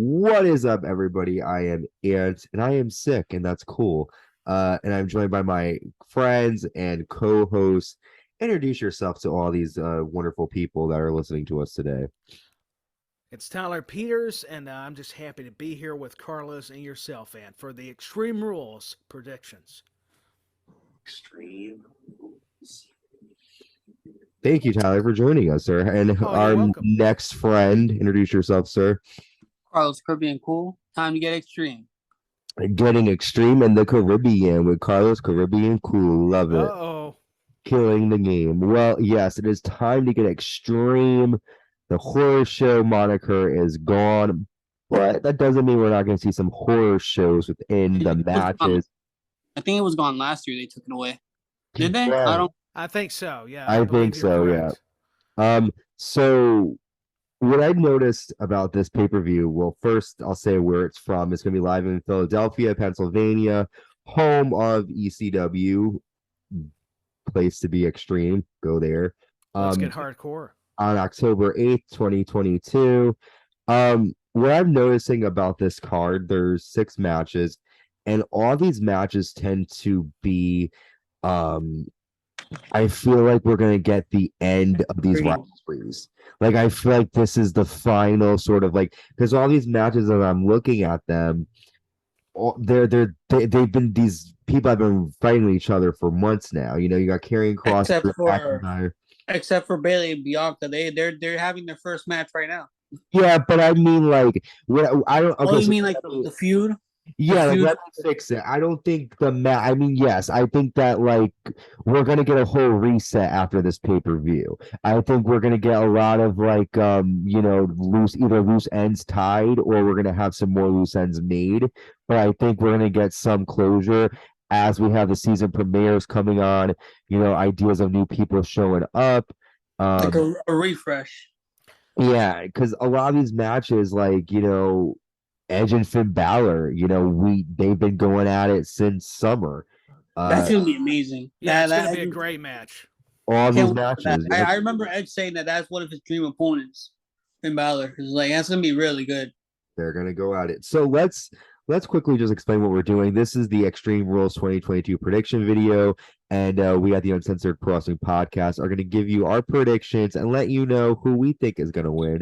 What is up, everybody? I am Ant, and I am sick, and that's cool. And I'm joined by my friends and co-hosts. Introduce yourself to all these wonderful people that are listening to us today. It's Tyler Peters, and I'm just happy to be here with Carlos and yourself, Ant, for the Extreme Rules predictions. Extreme Rules. Thank you, Tyler, for joining us, sir. And you're our welcome. next friend, introduce yourself, sir. Carlos, Caribbean cool. Time to get extreme. Getting extreme in the Caribbean with Carlos Caribbean Cool. Love it. Uh-oh. Killing the game. Well, yes, it is time to get extreme. The horror show moniker is gone, but that doesn't mean we're not going to see some horror shows within the matches. I think it was gone last year. They took it away. Did they? Yeah. I think so, yeah. I think so, yeah. So what I noticed about this pay-per-view, well, first I'll say where it's from. It's going to be live in Philadelphia, Pennsylvania, home of ECW. Place to be extreme. Go there. Let's get hardcore. On October 8th, 2022. What I'm noticing about this card, there's 6 matches, and all these matches tend to be I feel like we're gonna get the end of these rivalries. Like I feel like this is the final sort of like, because all these matches as I'm looking at them, they've been, these people have been fighting each other for months now. You know, you got Karrion Kross, except for Bayley and Bianca. They're having their first match right now. Yeah, but I mean, like, what I don't. Okay, oh, you mean like the feud? Yeah, like, let me fix it. I don't think I mean, yes, I think that like we're gonna get a whole reset after this pay-per-view. I think we're gonna get a lot of like you know, either loose ends tied, or we're gonna have some more loose ends made. But I think we're gonna get some closure as we have the season premieres coming on, you know, ideas of new people showing up. Like a refresh. Yeah, because a lot of these matches, like, you know, Edge and Finn Balor, you know, they've been going at it since summer. That's gonna be amazing. Yeah, it's gonna be a great match. All these matches. I remember Edge saying that that's one of his dream opponents, Finn Balor. Because like that's gonna be really good. They're gonna go at it. So let's quickly just explain what we're doing. This is the Extreme Rules 2022 prediction video, and we at the Uncensored Pro Wrestling Podcast are going to give you our predictions and let you know who we think is going to win.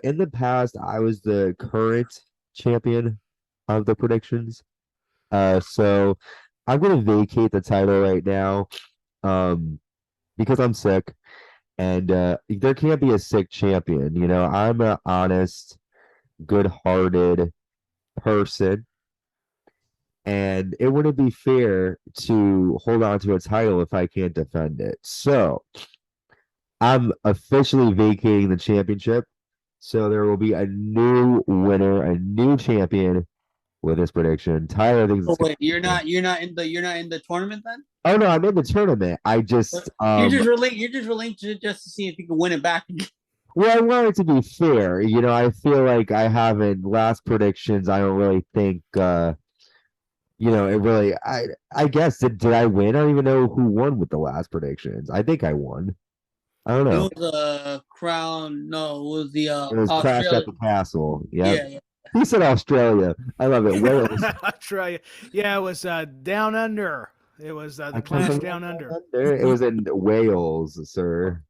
In the past, I was the current champion of the predictions. So I'm going to vacate the title right now because I'm sick, and there can't be a sick champion. You know, I'm an honest, good-hearted person, and it wouldn't be fair to hold on to a title if I can't defend it. So I'm officially vacating the championship. So there will be a new winner, a new champion with this prediction. Tyler thinks you're not in the tournament then? Oh no, I'm in the tournament. I just you're just relinquished just to see if you can win it back. Well, I want it to be fair. You know, I feel like I haven't, last predictions, I don't really think, you know, it really, I guess, did I win? I don't even know who won with the last predictions. I think I won. I don't know. It was Crown, no, it was the it was Crash at the Castle. Yep. Yeah. He said Australia. I love it. Wales. Australia. Yeah, it was Down Under. It was the Clash Down Under. It was in Wales, sir.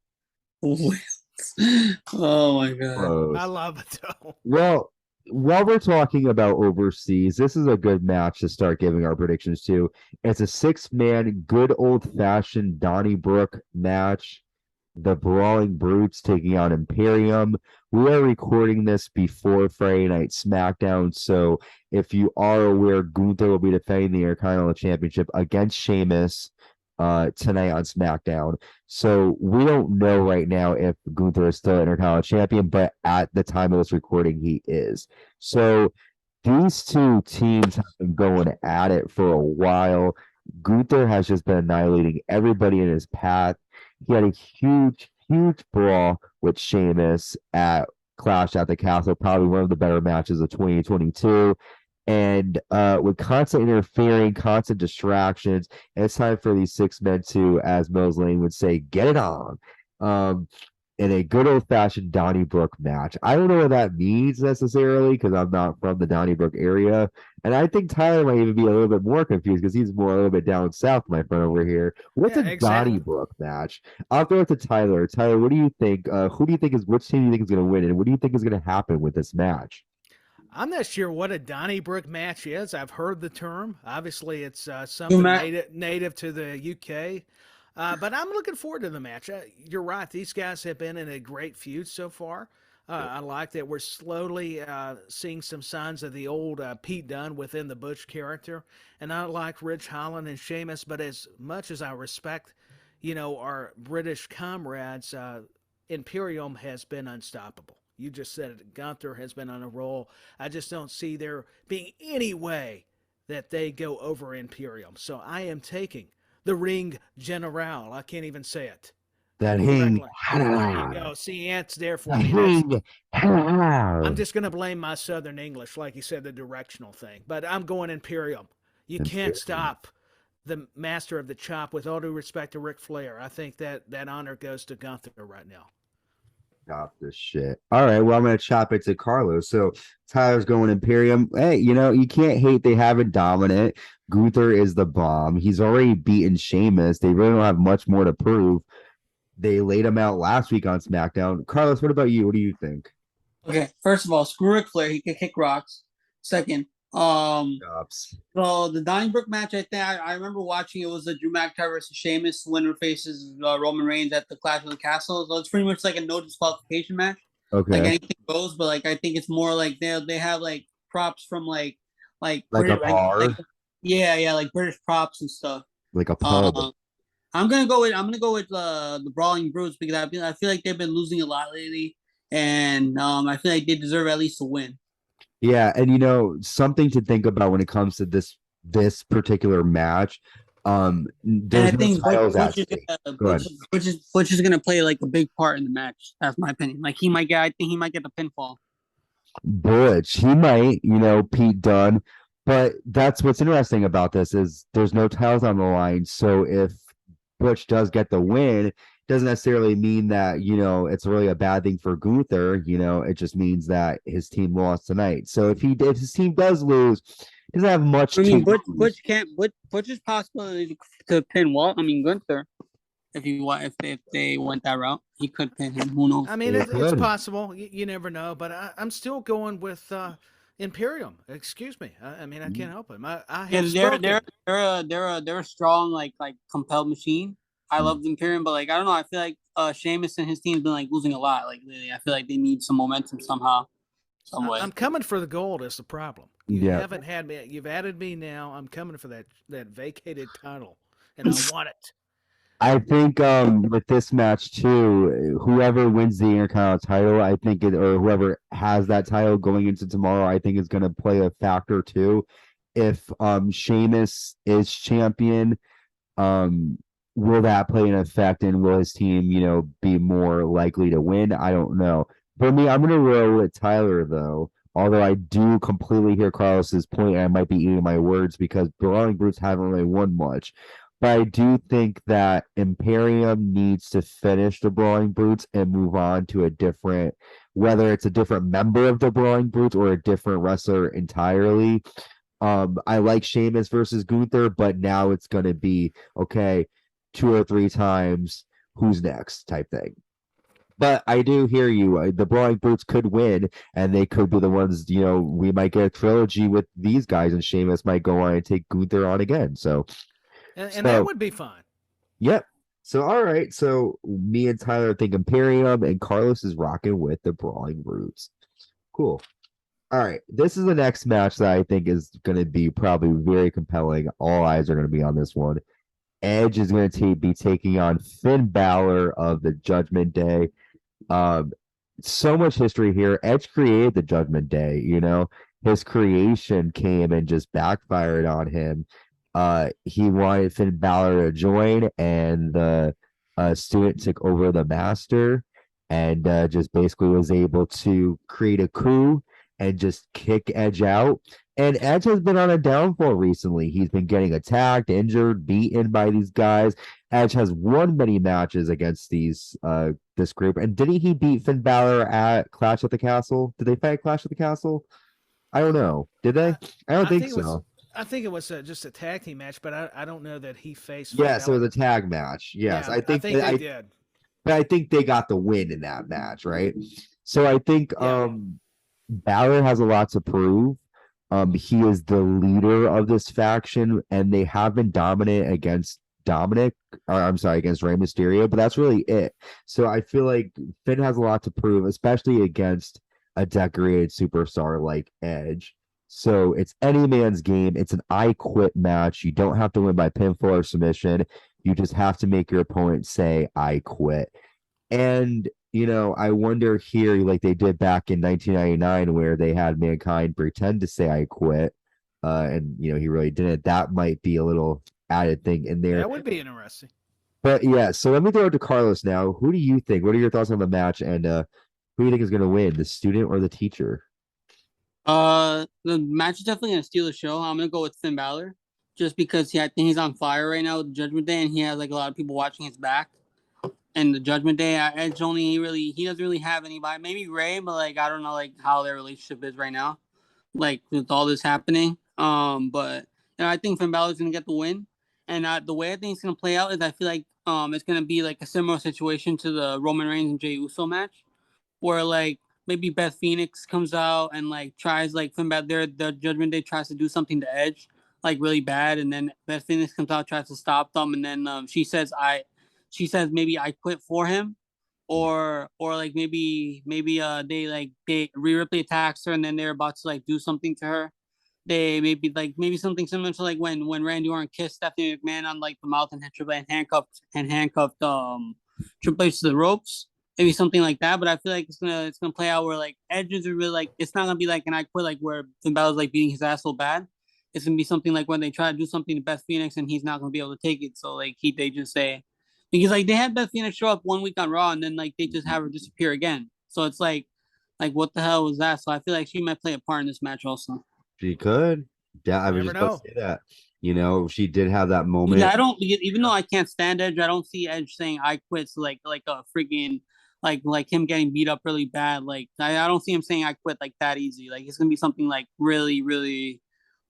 Oh my god. Gross. I love it though. Well, while we're talking about overseas, this is a good match to start giving our predictions to. It's a 6-man, good old-fashioned Donnybrook match. The Brawling Brutes taking on Imperium. We are recording this before Friday Night SmackDown, so if you are aware, Gunther will be defending the Intercontinental Championship against Sheamus tonight on SmackDown. So we don't know right now if Gunther is still Intercontinental Champion, but at the time of this recording, he is. So these two teams have been going at it for a while. Gunther has just been annihilating everybody in his path. He had a huge brawl with Sheamus at Clash at the Castle, probably one of the better matches of 2022. And with constant interfering, constant distractions, and it's time for these 6 men to, as Mills Lane would say, get it on. in a good old-fashioned Donnybrook match. I don't know what that means necessarily because I'm not from the Donnybrook area. And I think Tyler might even be a little bit more confused because he's more a little bit down south, my friend over here. What's Yeah, a exactly. Donnybrook match? I'll throw it to Tyler. Tyler, what do you think? Who do you think is which team do you think is going to win? And what do you think is going to happen with this match? I'm not sure what a Donnybrook match is. I've heard the term. Obviously, it's You something Matt, native to the UK. But I'm looking forward to the match. You're right. These guys have been in a great feud so far. I like that we're slowly seeing some signs of the old Pete Dunne within the Butch character. And I like Ridge Holland and Sheamus, but as much as I respect, our British comrades, Imperium has been unstoppable. You just said it. Gunther has been on a roll. I just don't see there being any way that they go over Imperium. So I am taking the Ring General. I can't even say it That hing. correctly. There you go. See, Ant's there for That me. hing. I'm just going to blame my Southern English, like you said, the directional thing. But I'm going Imperium. You can't stop the master of the chop, with all due respect to Ric Flair. I think that honor goes to Gunther right now. Stop this shit. All right, well, I'm gonna chop it to Carlos. So Tyler's going Imperium. Hey, you can't hate they have it dominant. Gunther is the bomb. He's already beaten Sheamus. They really don't have much more to prove. They laid him out last week on SmackDown. Carlos, what about you? What do you think? okay. First of all, screw Ric Flair. He can kick rocks. Second, Chops. so the Donnybrook match, I think I remember watching. It was the Drew McIntyre versus Sheamus. Winner faces Roman Reigns at the Clash of the Castle. So it's pretty much like a no disqualification match. Like Okay. anything goes, but like I think it's more like they have like props from like Like a British, like bar, yeah, like British props and stuff. like a pub. Um, I'm gonna go with the Brawling Brutes because I feel like they've been losing a lot lately, and I feel like they deserve at least a win. Yeah, and something to think about when it comes to this particular match. And There's I no think titles at stake. Go ahead. Butch is gonna play like a big part in the match. That's my opinion. Like I think he might get the pinfall. Butch, he might, Pete Dunne, but that's what's interesting about this is there's no titles on the line. So if Butch does get the win, doesn't necessarily mean that, it's really a bad thing for Gunther. It just means that his team lost tonight. So if his team does lose, he doesn't have much I to mean, lose. Butch's possibility to pin Gunther if they went that route, he could pin him. Who knows? I mean, He it's could. possible. You never know, but I'm still going with Imperium. Excuse me. I mean, I can't help it. I Yeah, have spoken. they're a strong like compelled machine. I love the Imperium, but like I don't know. I feel like Sheamus and his team's been like losing a lot. Like lately, I feel like they need some momentum somehow, some way. I'm coming for the gold. Is the problem? You Yeah. haven't had me. You've added me now. I'm coming for that vacated title, and I want it. I think with this match too, whoever wins the Intercontinental title, I think or whoever has that title going into tomorrow, I think is going to play a factor too. If Sheamus is champion, um, will that play an effect and will his team, be more likely to win? I don't know. For me, I'm going to roll with Tyler though. Although I do completely hear Carlos's point, and I might be eating my words because Brawling Brutes haven't really won much. But I do think that Imperium needs to finish the Brawling Brutes and move on to a different, whether it's a different member of the Brawling Brutes or a different wrestler entirely. I like Sheamus versus Gunther, but now it's going to be okay, 2 or 3 times, who's next type thing. But I do hear you. The Brawling Brutes could win, and they could be the ones, we might get a trilogy with these guys, and Sheamus might go on and take Gunther on again. And that would be fine. Yep. So, all right. So, me and Tyler think Imperium, and Carlos is rocking with the Brawling Brutes. Cool. All right. This is the next match that I think is going to be probably very compelling. All eyes are going to be on this one. Edge is going to be taking on Finn Balor of the Judgment Day. So much history here. Edge created the Judgment Day, his creation came and just backfired on him. He wanted Finn Balor to join, and the student took over the master and just basically was able to create a coup and just kick Edge out. And Edge has been on a downfall recently. He's been getting attacked, injured, beaten by these guys. Edge has won many matches against these this group. And didn't he beat Finn Balor at Clash at the Castle? Did they fight at Clash at the Castle? I don't know. Did they? I don't think so. I think it was just a tag team match, but I don't know that he faced. Yes, it was a tag match. Yes, Yeah, I think they did. But I think they got the win in that match, right? So I think Balor has a lot to prove. He is the leader of this faction, and they have been dominant against against Rey Mysterio, but that's really it. So I feel like Finn has a lot to prove, especially against a decorated superstar like Edge. So it's any man's game. It's an I quit match. You don't have to win by pinfall or submission. You just have to make your opponent say, I quit. And, I wonder here, like they did back in 1999, where they had Mankind pretend to say, I quit. And, he really didn't. That might be a little added thing in there. That would be interesting. But yeah, so let me throw it to Carlos now. Who do you think? What are your thoughts on the match? And who do you think is going to win, the student or the teacher? The match is definitely gonna steal the show. I'm gonna go with Finn Balor, just because I think he's on fire right now with Judgment Day, and he has like a lot of people watching his back. And the Judgment Day, Edge he doesn't really have anybody. Maybe Ray, but like I don't know like how their relationship is right now, like with all this happening. But I think Finn Balor's gonna get the win, and the way I think it's gonna play out is I feel like it's gonna be like a similar situation to the Roman Reigns and Jey Uso match, where like maybe Beth Phoenix comes out and like tries like Finn Balor, the Judgment Day tries to do something to Edge like really bad, and then Beth Phoenix comes out, tries to stop them, and then she says maybe I quit for him, or like maybe Rhea Ripley attacks her, and then they're about to like do something to her. They maybe something similar to like when Randy Orton kissed Stephanie McMahon on like the mouth and handcuffed Triple H to the ropes. Maybe something like that, but I feel like it's gonna play out where like Edges are really like it's not gonna be like an I quit like where Finn Balor's like beating his ass so bad. It's gonna be something like when they try to do something to Beth Phoenix and he's not gonna be able to take it. So like they just say because like they had Beth Phoenix show up 1 week on Raw and then like they just have her disappear again. So it's like what the hell was that? So I feel like she might play a part in this match also. She could. Yeah, I was just about to say that. She did have that moment. Yeah, even though I can't stand Edge, I don't see Edge saying I quit. So like a freaking like him getting beat up really bad. Like I don't see him saying I quit like that easy. Like it's gonna be something like really, really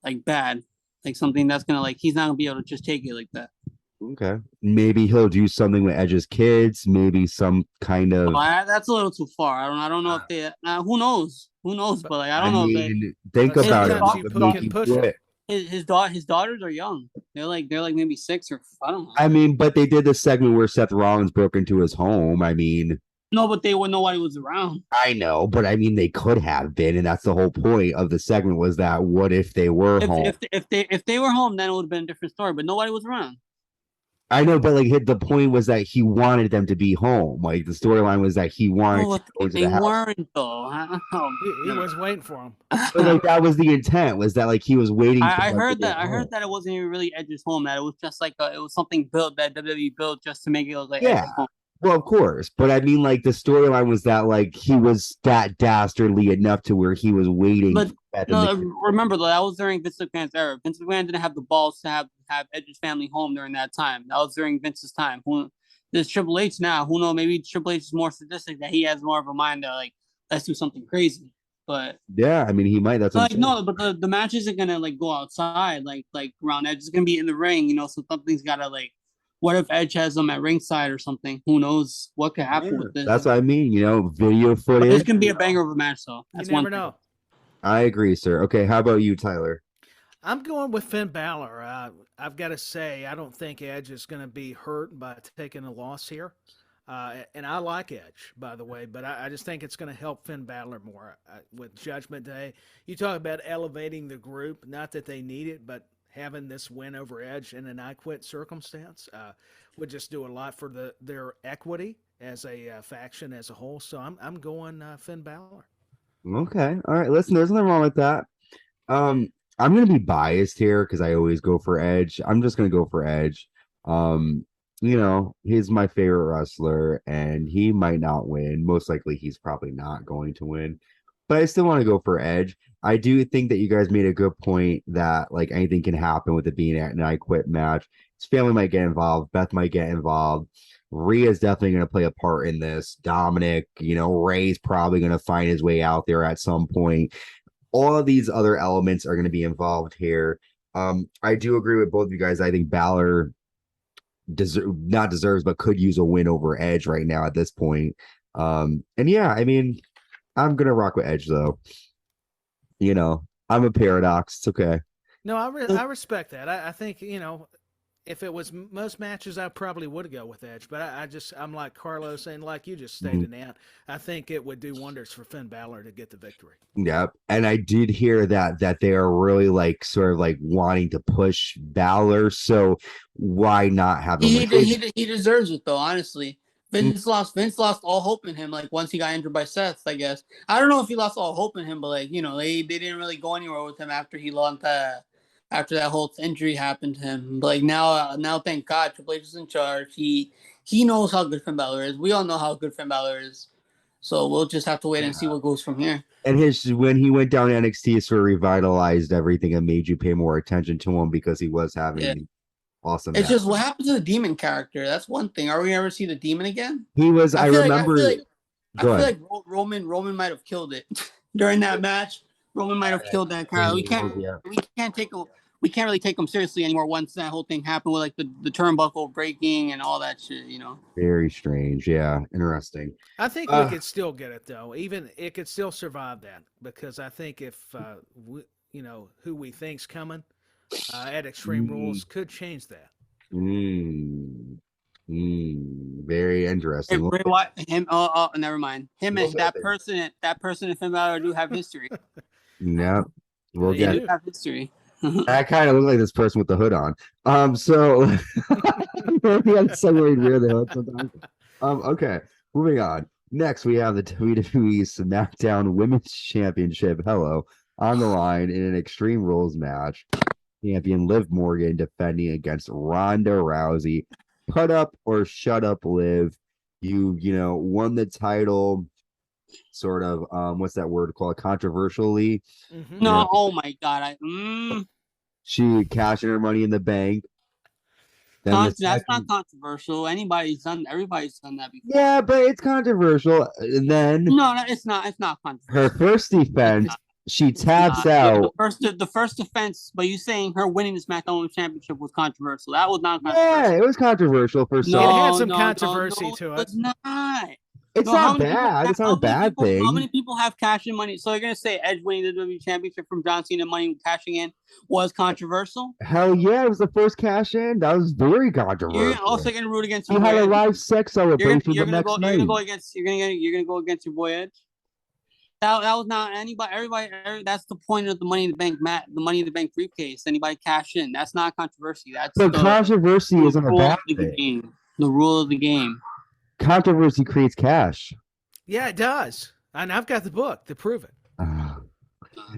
like bad. Like something that's gonna like he's not gonna be able to just take it like that. Okay. Maybe he'll do something with Edge's kids, maybe some kind of that's a little too far. I don't know if they who knows? But like I don't know if think about it. His daughters are young. They're like maybe 6 or I don't know. I mean, but they did the segment where Seth Rollins broke into his home. I mean, no, but they would know nobody was around. I know, but I mean, they could have been, and that's the whole point of the segment was that what if they were home? If they were home, then it would have been a different story. But nobody was around. I know, but like the point was that he wanted them to be home. Like the storyline was that he wanted to go to the house. They weren't though. He was waiting for him. But like that was the intent. Was that like he was waiting? I heard that. I heard that it wasn't even really Edge's home. That it was just like it was something built that WWE built just to make it look like Edge's home. Well, of course, but I mean, like the storyline was that like he was that dastardly enough to where he was waiting. But remember though, that was during Vince McMahon's era. Vince McMahon didn't have the balls to have Edge's family home during that time. That was during Vince's time. There's Triple H now. Who knows? Maybe Triple H is more sadistic. That he has more of a mind to like let's do something crazy. But yeah, I mean, he might. That's like no, but the match isn't gonna like go outside like around Edge. It's gonna be in the ring. So something's gotta like. What if Edge has them at ringside or something? Who knows what could happen with this? That's what I mean. Video footage. It's gonna be a banger of a match, though. That's you never know. I agree, sir. Okay, how about you, Tyler? I'm going with Finn Balor. I've got to say, I don't think Edge is going to be hurt by taking a loss here. And I like Edge, by the way, but I just think it's going to help Finn Balor more with Judgment Day. You talk about elevating the group, not that they need it, but having this win over Edge in an I quit circumstance would just do a lot for their equity as a faction as a whole. So I'm going Finn Balor. Okay. All right. Listen, there's nothing wrong with that. I'm going to be biased here because I always go for Edge. I'm just going to go for Edge. He's my favorite wrestler and he might not win. Most likely he's probably not going to win. But I still want to go for Edge. I do think that you guys made a good point that like anything can happen with it being an I quit match. His family might get involved. Beth might get involved. Rhea's definitely going to play a part in this. Dominic, Ray's probably going to find his way out there at some point. All of these other elements are going to be involved here. I do agree with both of you guys. I think Balor not deserves, but could use a win over Edge right now at this point. And yeah, I mean, I'm gonna rock with Edge though. I'm a paradox. It's okay. No, I respect that. I think, if it was most matches, I probably would go with Edge. But I'm like Carlos and like you just stated, Nan. I think it would do wonders for Finn Balor to get the victory. Yep. And I did hear that they are really like sort of like wanting to push Balor. So why not have him? He deserves it though, honestly. Vince lost all hope in him, like once he got injured by Seth, I guess. I don't know if he lost all hope in him, but like, they didn't really go anywhere with him after he lost after that whole injury happened to him. But like now thank God Triple H is in charge. He knows how good Finn Balor is. We all know how good Finn Balor is. So we'll just have to wait and see what goes from here. And when he went down NXT, sort of revitalized everything and made you pay more attention to him because he was having awesome. It's just what happened to the Demon character. That's one thing. Are we ever see the Demon again? He was. I remember. I feel like Roman might have killed it during that match. Roman might have killed that character. We can't really take him seriously anymore once that whole thing happened with like the turnbuckle breaking and all that shit. Very strange. Yeah, interesting. I think we could still get it though. Even it could still survive that because I think if who we think's coming at Extreme Rules could change that. Very interesting. Never mind. Him and that person in Finn Balor do have history. Yeah, we'll get have history. I kind of look like this person with the hood on. So that's so weird the hood sometimes. Okay, moving on. Next, we have the WWE SmackDown Women's Championship. On the line in an Extreme Rules match. Champion Liv Morgan defending against Ronda Rousey. Put up or shut up, Liv. You won the title. Sort of what's that word called? Controversially. No, oh my god. She cashed in her money in the bank. That's not controversial. Everybody's done that before. Yeah, but it's controversial. And then no, it's not controversial. Her first defense, she taps out. The first defense, but you saying her winning the SmackDown Women's Championship was controversial. That was not controversial. Yeah, it was controversial for some. It had some controversy to it. It's not. It's not bad. It's not a bad thing. How many people have cash in money? So you're gonna say Edge winning the WWE Championship from John Cena money cashing in was controversial? Hell yeah, it was the first cash in. That was very controversial. You're also gonna root against. You had a live sex celebration the next night. You're gonna go against your boy Edge. That was not anybody. Everybody. That's the point of the Money in the Bank, Matt. The Money in the Bank briefcase. Anybody cash in? That's not controversy. That's controversy isn't a bad thing. The rule of the game. Controversy creates cash. Yeah, it does. And I've got the book to prove it.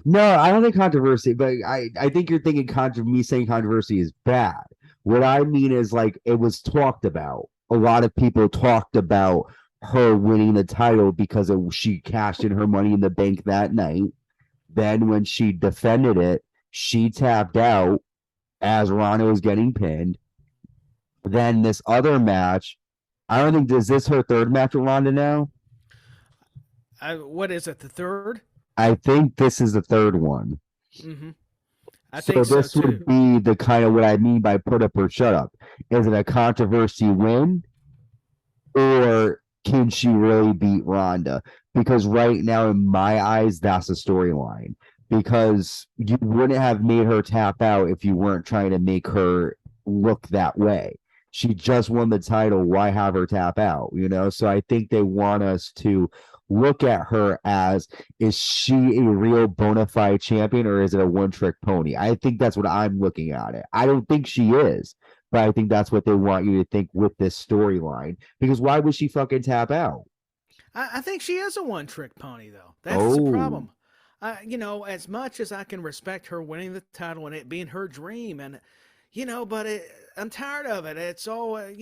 No, I don't think controversy, but I think you're thinking me saying controversy is bad. What I mean is like it was talked about. A lot of people talked about her winning the title because she cashed in her money in the bank that night. Then when she defended it, she tapped out as Ronda was getting pinned. Then this other match, I don't think, is this her third match with Ronda now? What is it, the third? I think this is the third one. Mm-hmm. So this would be the kind of what I mean by put up or shut up. Is it a controversy win? Or can she really beat Ronda? Because right now, in my eyes, that's a storyline. Because you wouldn't have made her tap out if you weren't trying to make her look that way. She just won the title. Why have her tap out? So I think they want us to look at her as, is she a real bona fide champion or is it a one-trick pony? I think that's what I'm looking at it. I don't think she is, but I think that's what they want you to think with this storyline. Because why would she fucking tap out? I think she is a one-trick pony, though. That's the problem. As much as I can respect her winning the title and it being her dream, and but I'm tired of it. It's all I've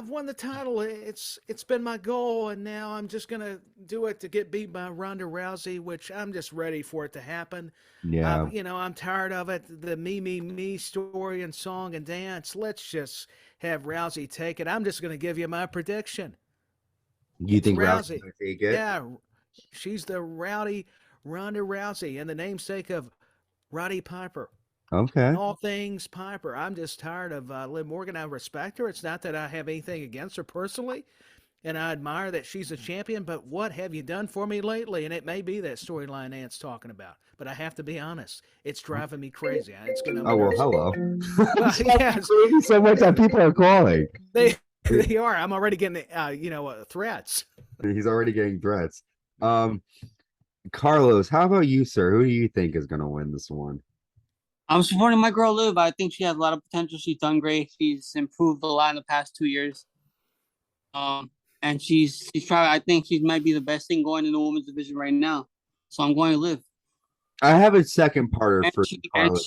won the title. It's been my goal, and now I'm just gonna do it to get beat by Ronda Rousey, which I'm just ready for it to happen. Yeah. I'm tired of it. The me story and song and dance. Let's just have Rousey take it. I'm just going to give you my prediction. You It's think Rousey's Rousey. going to take it? Yeah, she's the rowdy Ronda Rousey and the namesake of Roddy Piper. Okay. All things Piper. I'm just tired of Liv Morgan. I respect her. It's not that I have anything against her personally, and I admire that she's a champion, but what have you done for me lately? And it may be that storyline Ant's talking about, but I have to be honest. It's driving me crazy. It's going to. Oh, well, hello. Well, yes. So much that people are calling. They are. I'm already getting, threats. He's already getting threats. Carlos, how about you, sir? Who do you think is going to win this one? I'm supporting my girl Liv. I think she has a lot of potential. She's done great. She's improved a lot in the past 2 years. And she's trying. I think she might be the best thing going in the women's division right now. So I'm going to Liv. I have a second parter for Carlos.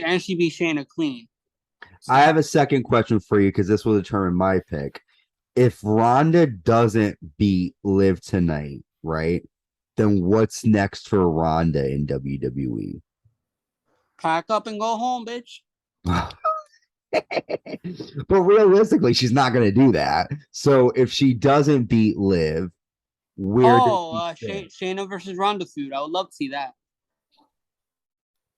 And she beat Shayna clean. So. I have a second question for you because this will determine my pick. If Rhonda doesn't beat Liv tonight, right? Then what's next for Rhonda in WWE? Pack up and go home, bitch. But realistically, she's not going to do that. So if she doesn't beat Liv, where? Shayna versus Ronda feud. I would love to see that.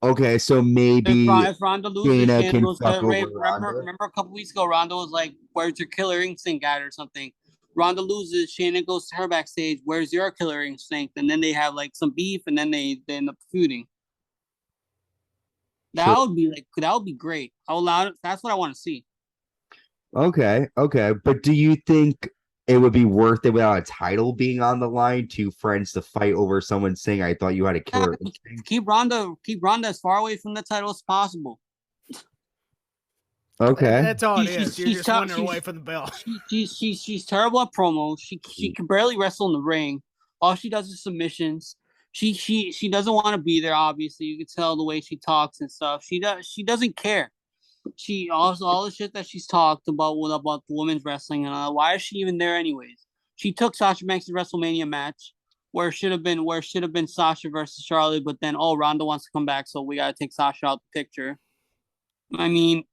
Okay, so maybe if Ronda loses, Shayna Shayna can goes fuck to over Ray. Ronda. Remember a couple weeks ago, Ronda was like, "Where's your killer instinct at?" or something. Ronda loses, Shayna goes to her backstage. Where's your killer instinct? And then they have like some beef, and then they end up feuding. That would be great. That's what I want to see. Okay. But do you think it would be worth it without a title being on the line? Two friends to fight over someone saying, "I thought you had a killer instinct." Keep Ronda as far away from the title as possible. Okay. That's all it is. You're just running away from the belt. She's terrible at promos. She can barely wrestle in the ring. All she does is submissions. She doesn't want to be there. Obviously, you can tell the way she talks and stuff. She doesn't care. She also all the shit that she's talked about the women's wrestling and why is she even there anyways? She took Sasha Banks' WrestleMania match where it should have been Sasha versus Charlotte, but then Ronda wants to come back, so we gotta take Sasha out the picture. I mean,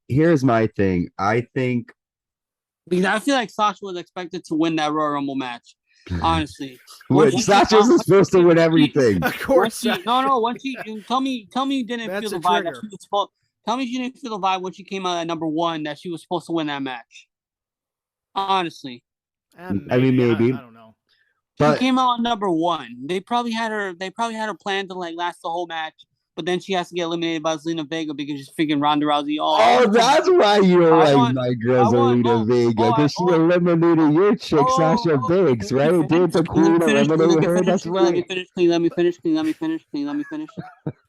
here's my thing. I think because I feel like Sasha was expected to win that Royal Rumble match. Honestly, Sasha was supposed to win everything. Of course, Once she tell me you didn't feel the vibe that she was supposed. Tell me you didn't feel the vibe when she came out at number 1 that she was supposed to win that match. Honestly, maybe. I don't know. But she came out at number 1. They probably had her plan to like last the whole match. But then she has to get eliminated by Zelina Vega because she's freaking Ronda Rousey. Oh, that's why you're like my girl Zelina Vega, because she eliminated your chick, Sasha Banks, right? Did the queen eliminate her? That's right. Let me finish.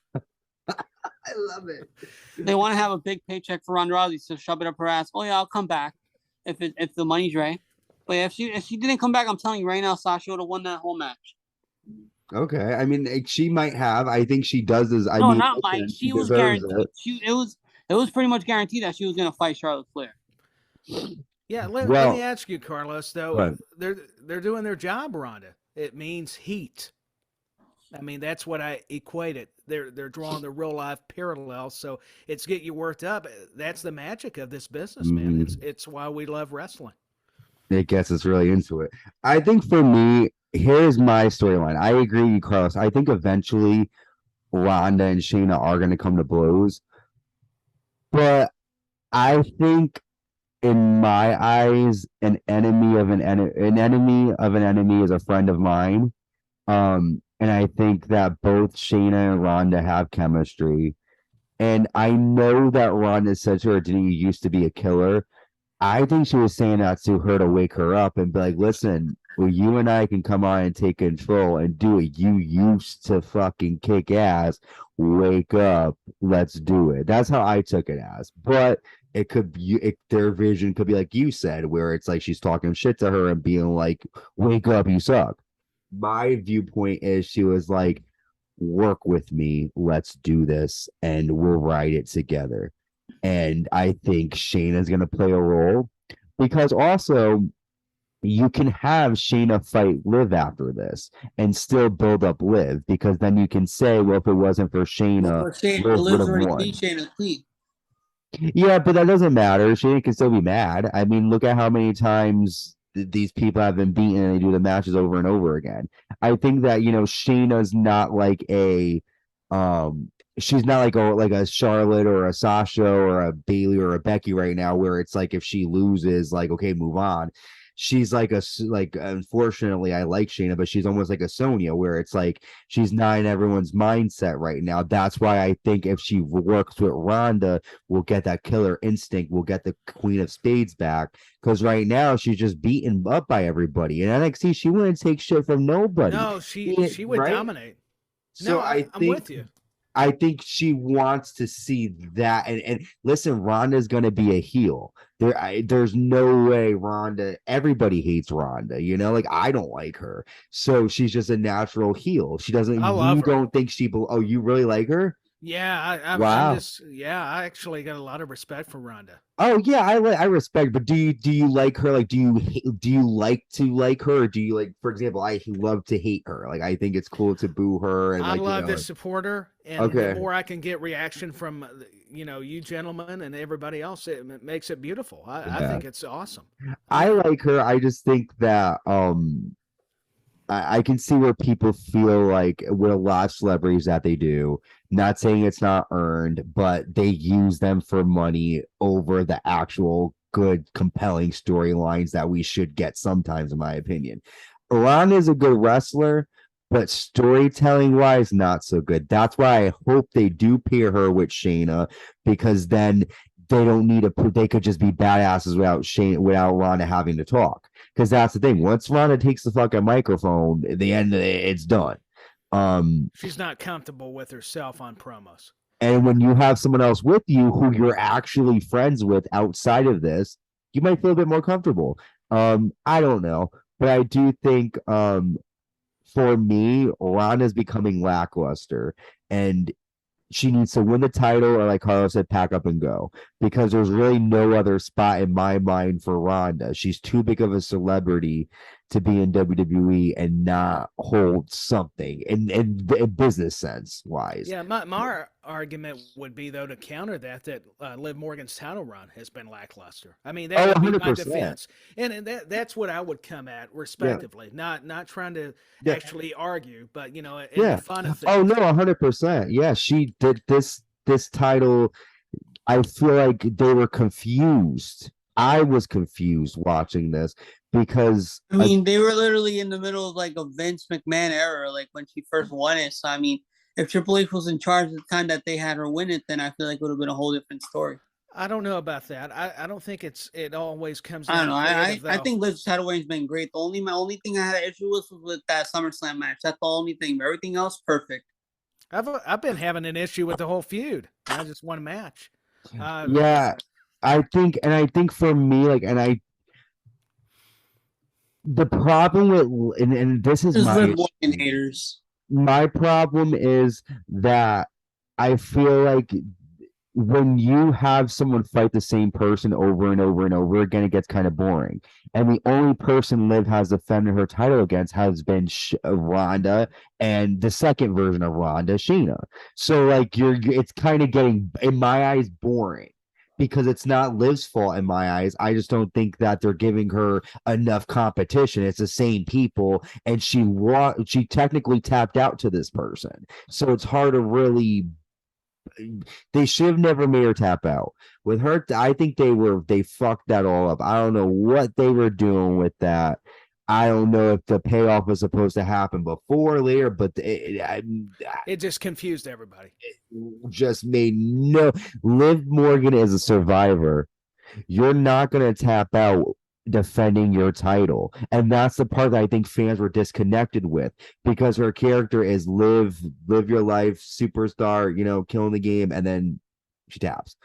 I love it. They want to have a big paycheck for Ronda Rousey, so shove it up her ass. Oh yeah, I'll come back if the money's right. But if she didn't come back, I'm telling you right now, Sasha would have won that whole match. Okay, I mean, she might have. I think she does. Not Mike. She was guaranteed. It was pretty much guaranteed that she was going to fight Charlotte Flair. Yeah, let me ask you, Carlos. Though they're doing their job, Rhonda. It means heat. I mean, that's what I equate it. They're drawing the real life parallel, so it's get you worked up. That's the magic of this business, man. It's why we love wrestling. It gets us really into it. I think for me, here's my storyline. I agree with you, Carlos. I think eventually Rhonda and Shayna are going to come to blows. But I think in my eyes, an enemy of an enemy is a friend of mine. And I think that both Shayna and Rhonda have chemistry. And I know that Rhonda said to her, "Didn't you used to be a killer?" I think she was saying that to her to wake her up and be like, "Listen, well, you and I can come on and take control and do it. You used to fucking kick ass. Wake up. Let's do it." That's how I took it as. But it could be, their vision could be like you said, where it's like she's talking shit to her and being like, "Wake up, you suck." My viewpoint is she was like, "Work with me. Let's do this and we'll ride it together." And I think Shayna's going to play a role because also you can have Shayna fight Liv after this and still build up Liv, because then you can say, well, if it wasn't for Shayna, Liv would have won. Shayna clean. Yeah, but that doesn't matter. Shayna can still be mad. I mean, look at how many times these people have been beaten and they do the matches over and over again. I think that, Shayna's not like um she's not like a Charlotte or a Sasha or a Bayley or a Becky right now where it's like if she loses, like, okay, move on. She's like unfortunately I like Shayna, but she's almost like a Sonya where it's like she's not in everyone's mindset right now. That's why I think if she works with Rhonda, we'll get that killer instinct. We'll get the Queen of Spades back. Because right now she's just beaten up by everybody. In NXT, she wouldn't take shit from nobody. No, she would dominate. So No, I'm with you. I think she wants to see that. And listen, Rhonda's going to be a heel. There's no way Rhonda. Everybody hates Rhonda. Like I don't like her. So she's just a natural heel. She doesn't. I love her. Don't think she? Oh, you really like her? Yeah, wow. I actually got a lot of respect for Rhonda. Oh yeah, I respect, but do you like her? Like, do you like to like her? Or do you like, for example, I love to hate her. Like, I think it's cool to boo her, and I like, love to support her, and okay. the more I can get reaction from you gentlemen and everybody else, it makes it beautiful. I think it's awesome. I like her. I just think that I can see where people feel like with a lot of celebrities that they do, not saying it's not earned, but they use them for money over the actual good, compelling storylines that we should get sometimes, in my opinion. Iran is a good wrestler, but storytelling wise, not so good. That's why I hope they do pair her with Shayna, because then they don't need they could just be badasses without Ronda having to talk. Because that's the thing. Once Ronda takes the fucking microphone, at the end of it's done. She's not comfortable with herself on promos. And when you have someone else with you who you're actually friends with outside of this, you might feel a bit more comfortable. I don't know, but I do think for me, Ronda's becoming lackluster, and she needs to win the title, or like Carlos said, pack up and go, because there's really no other spot in my mind for Rhonda. She's too big of a celebrity to be in WWE and not hold something in business sense wise. Yeah, my argument would be, though, to counter that Liv Morgan's title run has been lackluster. I mean, that would be my defense, and that's what I would come at respectively, not trying to actually argue, but in the fun of things. Oh no, 100%. Yeah, she did this title. I feel like they were confused. I was confused watching this because they were literally in the middle of like a Vince McMahon era, like when she first won it. So I mean, if Triple H was in charge at the time that they had her win it, then I feel like it would have been a whole different story. I don't know about that. I don't think it always comes. I don't know. I think Liv's title reign's been great. My only thing I had an issue was that SummerSlam match. That's the only thing. But everything else, perfect. I've been having an issue with the whole feud. I just one match. Yeah, I think for me, like, the problem with and this is my haters. My problem is that I feel like when you have someone fight the same person over and over and over again, it gets kind of boring. And the only person Liv has defended her title against has been Rhonda, and the second version of Rhonda, Shayna. So like it's kind of getting, in my eyes, boring, because it's not Liv's fault in my eyes. I just don't think that they're giving her enough competition. It's the same people, and she technically tapped out to this person. So it's hard to really. They should have never made her tap out. With her, I think they fucked that all up. I don't know what they were doing with that. I don't know if the payoff was supposed to happen before or later, but it just confused everybody. It just made no. Liv Morgan is a survivor. You're not going to tap out defending your title, and that's the part that I think fans were disconnected with, because her character is live your life, superstar, killing the game, and then she taps.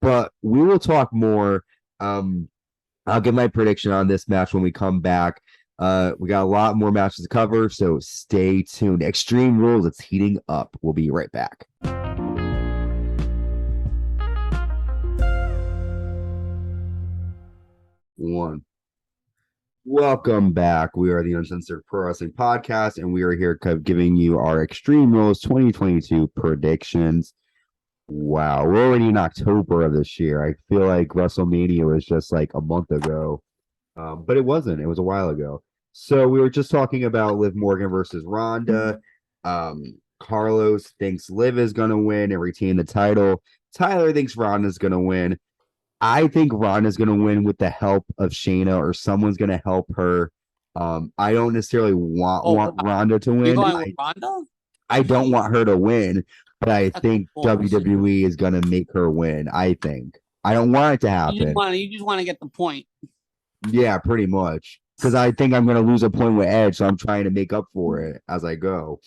But we will talk more. I'll give my prediction on this match when we come back. We got a lot more matches to cover, so stay tuned. Extreme Rules, it's heating up. We'll be right back. One. Welcome back. We are the Uncensored Pro Wrestling Podcast, and we are here giving you our Extreme Rules 2022 predictions. Wow, we're already in October of this year. I feel like WrestleMania was just like a month ago. But it wasn't. It was a while ago. So we were just talking about Liv Morgan versus Rhonda. Carlos thinks Liv is going to win and retain the title. Tyler thinks Ronda's going to win. I think Ronda's going to win with the help of Shayna or someone's going to help her. I don't necessarily want Ronda to You're win. going with Ronda? I don't want her to win, but I That's think bullshit. WWE is going to make her win. I think. I don't want it to happen. You just want to get the point. Yeah, pretty much. Because I think I'm going to lose a point with Edge, so I'm trying to make up for it as I go.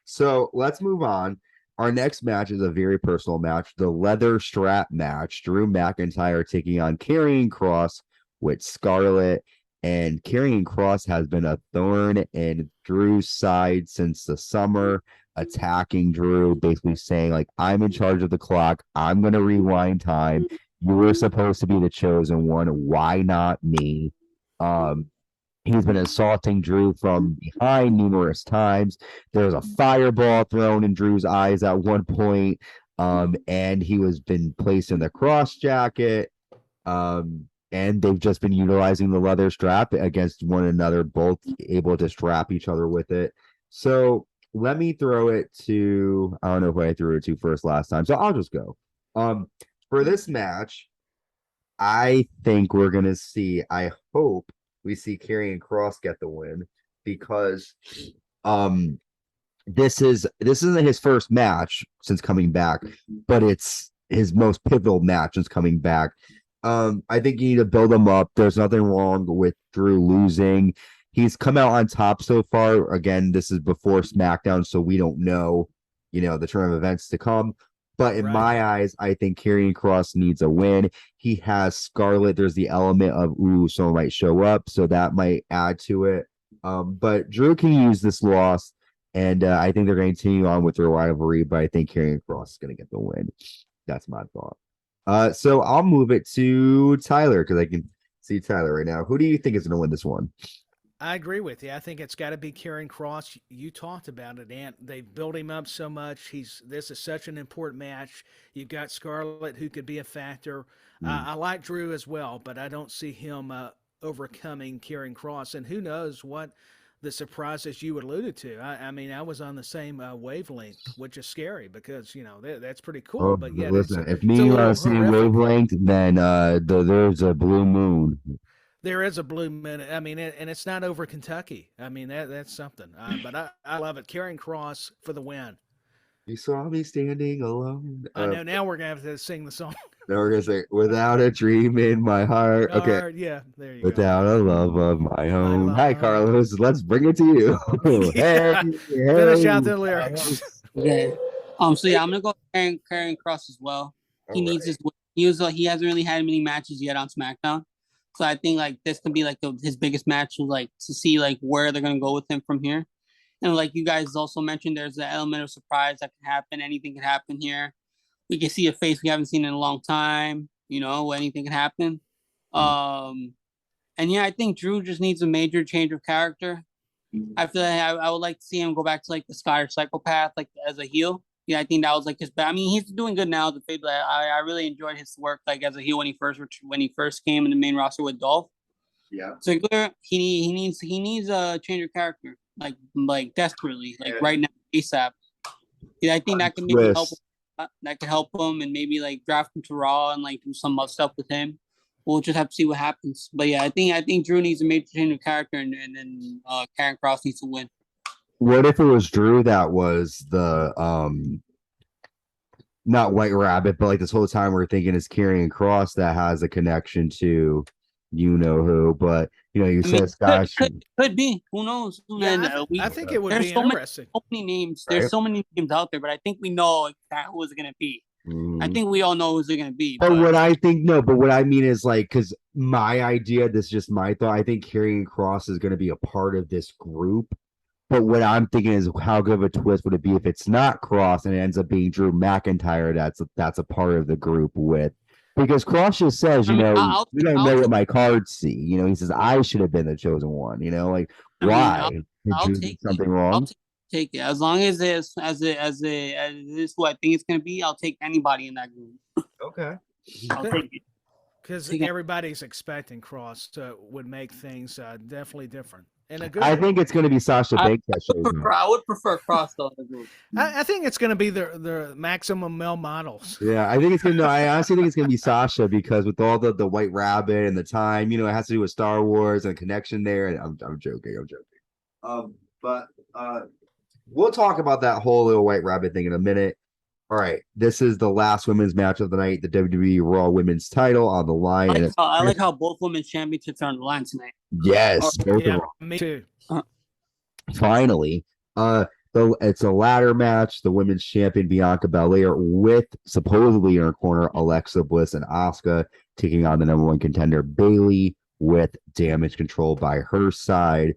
So let's move on. Our next match is a very personal match, the leather strap match. Drew McIntyre taking on Karrion Kross with Scarlett. And Karrion Kross has been a thorn in Drew's side since the summer, attacking Drew, basically saying, like, I'm in charge of the clock. I'm going to rewind time. You were supposed to be the chosen one. Why not me? He's been assaulting Drew from behind numerous times. There was a fireball thrown in Drew's eyes at one point. And he was been placed in the cross jacket. And they've just been utilizing the leather strap against one another, both able to strap each other with it. So let me throw it to, I don't know who I threw it to first last time, so I'll just go. For this match, I think we're gonna see, I hope we see Karrion Kross get the win, because this isn't his first match since coming back, but it's his most pivotal match since coming back. I think you need to build him up. There's nothing wrong with Drew losing. He's come out on top so far. Again, this is before SmackDown, so we don't know, the turn of events to come. But in my eyes, I think Karrion Kross needs a win. He has Scarlett. There's the element of, someone might show up, so that might add to it. But Drew can use this loss, and I think they're going to continue on with their rivalry, but I think Karrion Kross is going to get the win. That's my thought. So I'll move it to Tyler, because I can see Tyler right now. Who do you think is going to win this one? I agree with you. I think it's got to be Karrion Kross. You talked about it, and they built him up so much. This is such an important match. You've got Scarlett, who could be a factor. I like Drew as well, but I don't see him overcoming Karrion Kross. And who knows what the surprises you alluded to. I mean, I was on the same wavelength, which is scary because that's pretty cool. But yeah, listen, if me and you are on the same wavelength, then there's a blue moon. There is a blue moon. I mean, and it's not over Kentucky. I mean, that's something. But I love it. Karrion Kross for the win. You saw me standing alone. I know. Now we're gonna have to sing the song. Now we're gonna say, "Without a dream in my heart." Okay. Yeah, there you Without a love of my own. Hi, Carlos. Let's bring it to you. Finish out the lyrics. Okay. So yeah, I'm gonna go Karrion Kross as well. He needs his. He hasn't really had many matches yet on SmackDown. So I think like this could be like his biggest match, like to see like where they're gonna go with him from here. And like you guys also mentioned, there's an element of surprise that can happen. Anything can happen here. We can see a face we haven't seen in a long time. Anything can happen. And yeah, I think Drew just needs a major change of character. I feel like I would like to see him go back to like the Scottish psychopath, like as a heel. Yeah, I think that was like his. I mean, he's doing good now. I really enjoyed his work like as a heel when he first came in the main roster with Dolph. Yeah. So he needs a change of character like desperately right now ASAP. Yeah, I think that can maybe help. That could help him and maybe like draft him to Raw and like do some other stuff with him. We'll just have to see what happens. But yeah, I think Drew needs a major change of character and then Karrion Kross needs to win. What if it was Drew that was the not White Rabbit, but like this whole time we're thinking it's Karrion Kross that has a connection to who, but you said Scottish. Could be. Who knows? Yeah, I think it would be interesting. So many names. Right? There's so many names out there, but I think we know who it's gonna be. I think we all know who's it gonna be. But what I mean is like, because my idea, this is just my thought. I think Karrion Kross is gonna be a part of this group. But what I'm thinking is, how good of a twist would it be if it's not Kross and it ends up being Drew McIntyre that's a part of the group with? Because Kross just says, we don't know what my cards see. He says I should have been the chosen one. Why? I'll Did you do something wrong? take it as long as it's as it is who I think it's gonna be. I'll take anybody in that group. Okay. I'll take it. Because Take it. everybody's expecting Cross would make things definitely different. And a good. I think it's going to be Sasha Banks that shows up. I would prefer Cross though in the group. I think it's going to be the maximum male models. Yeah, I think it's gonna. I honestly think it's gonna be Sasha because with all the White Rabbit and the time, it has to do with Star Wars and connection there. And I'm joking. But we'll talk about that whole little White Rabbit thing in a minute. All right, this is the last women's match of the night. The WWE Raw Women's Title on the line. I like how both women's championships are on the line tonight. Yes, both Yeah, of them. me too. Finally, it's a ladder match. The women's champion Bianca Belair with supposedly in her corner Alexa Bliss and Asuka taking on the number one contender Bayley with Damage Control by her side.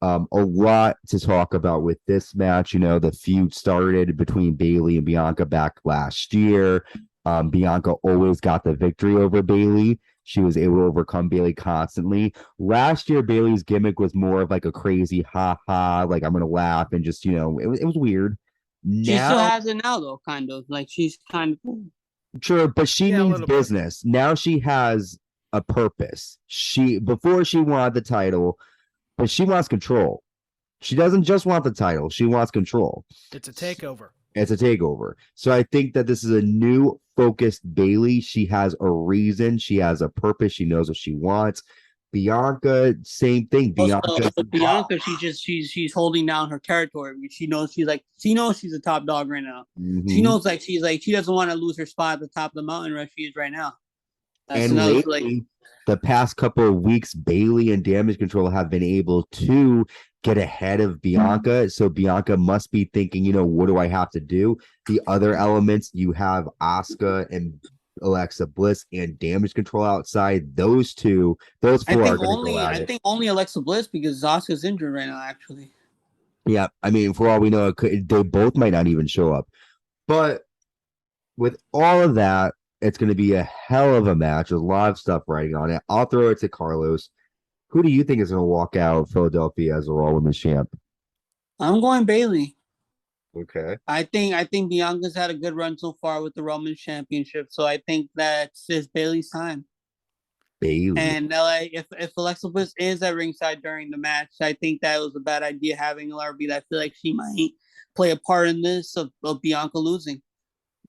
A lot to talk about with this match. The feud started between Bayley and Bianca back last year. Bianca always got the victory over Bayley. She was able to overcome Bayley constantly. Last year, Bayley's gimmick was more of like a crazy ha-ha, like I'm going to laugh and just, it was weird. She still has it now, though, kind of. Like, she's kind of... Sure, but she means business. Bit. Now she has a purpose. Before she wanted the title, but she wants control. She doesn't just want the title. She wants control. It's a takeover. It's a takeover. So I think that this is a new focused Bayley. She has a reason. She has a purpose. She knows what she wants. Bianca, same thing. Bianca, she's holding down her territory. She knows she's a top dog right now. Mm-hmm. She knows she doesn't want to lose her spot at the top of the mountain where she is right now. And lately, the past couple of weeks, Bayley and Damage Control have been able to get ahead of Bianca. So Bianca must be thinking, what do I have to do? The other elements, you have Asuka and Alexa Bliss and Damage Control outside. Those four are going to go at it. I think only Alexa Bliss because Asuka's injured right now, actually. Yeah, I mean, for all we know, they both might not even show up. But with all of that, it's going to be a hell of a match. There's a lot of stuff riding on it. I'll throw it to Carlos. Who do you think is going to walk out Philadelphia as a Raw Women's champ? I'm going Bayley. Okay. I think Bianca's had a good run so far with the Raw Women's Championship, so I think that it's Bayley's time. Bayley. And if Alexa Bliss is at ringside during the match, I think that was a bad idea having LRB. I feel like she might play a part in this of Bianca losing.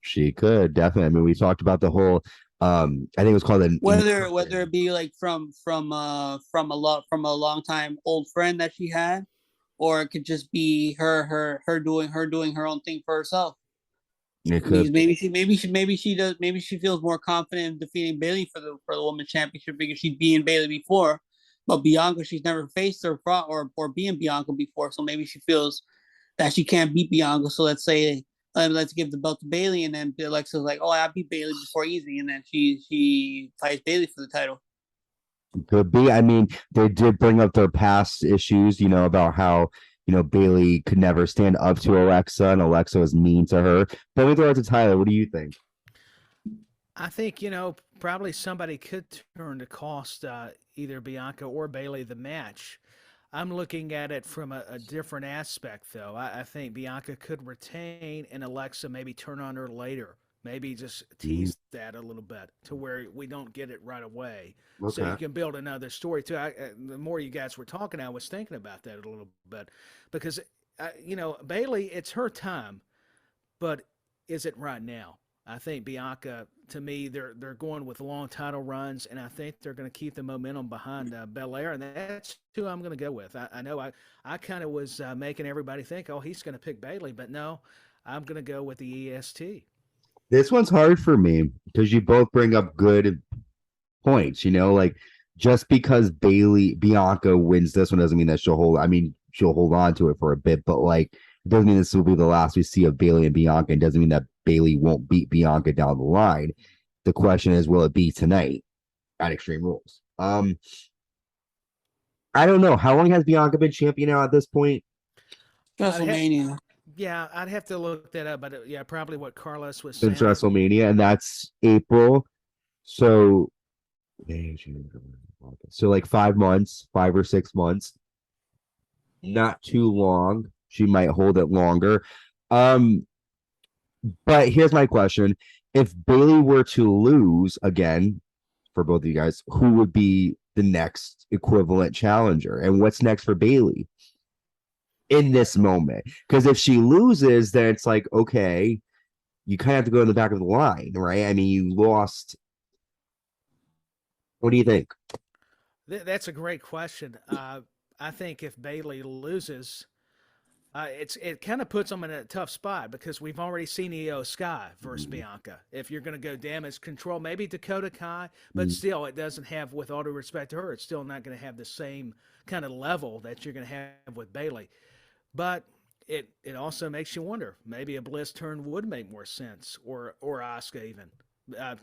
She could definitely. I mean, we talked about the whole. I think it was called whether it be like from a long time old friend that she had, or it could just be her doing her own thing for herself. It could. Maybe she feels more confident in defeating Bayley for the women's championship because she's beaten Bayley before, but Bianca she's never faced her or being Bianca before, so maybe she feels that she can't beat Bianca. So let's give the belt to Bayley, and then Alexa's like, I beat Bayley before easy, and then she fights Bayley for the title. Could be. I mean, they did bring up their past issues, about how, Bayley could never stand up to Alexa, and Alexa was mean to her. But we throw it to Tyler. What do you think? I think, probably somebody could turn to cost either Bianca or Bayley the match. I'm looking at it from a different aspect, though. I think Bianca could retain and Alexa maybe turn on her later. Maybe just tease that a little bit to where we don't get it right away. Okay. So you can build another story, too. The more you guys were talking, I was thinking about that a little bit. Because, Bayley, it's her time. But is it right now? I think Bianca, to me, they're going with long title runs, and I think they're going to keep the momentum behind Belair, and that's who I'm going to go with. I know I kind of was making everybody think, he's going to pick Bayley, but no, I'm going to go with the EST. This one's hard for me because you both bring up good points. Like just because Bianca wins this one doesn't mean that she'll hold on to it for a bit, but like it doesn't mean this will be the last we see of Bayley and Bianca. It doesn't mean that Bayley won't beat Bianca down the line. The question is, will it be tonight at Extreme Rules? I don't know. How long has Bianca been champion now at this point? WrestleMania. Yeah, I'd have to look that up, but yeah, probably what Carlos was saying. Since WrestleMania, and that's April. So like 5 months, 5 or 6 months. Not too long. she might hold it longer. But here's my question. If Bayley were to lose again, for both of you guys, who would be the next equivalent challenger? And what's next for Bayley in this moment? Because if she loses, then it's like, okay, you kind of have to go in the back of the line, right? I mean, you lost. What do you think? That's a great question. I think if Bayley loses, it kind of puts them in a tough spot because we've already seen Io Sky versus Bianca. If you're going to go damage control, maybe Dakota Kai, but still, it doesn't have, with all due respect to her, it's still not going to have the same kind of level that you're going to have with Bayley. But it also makes you wonder. Maybe a Bliss turn would make more sense, or Asuka even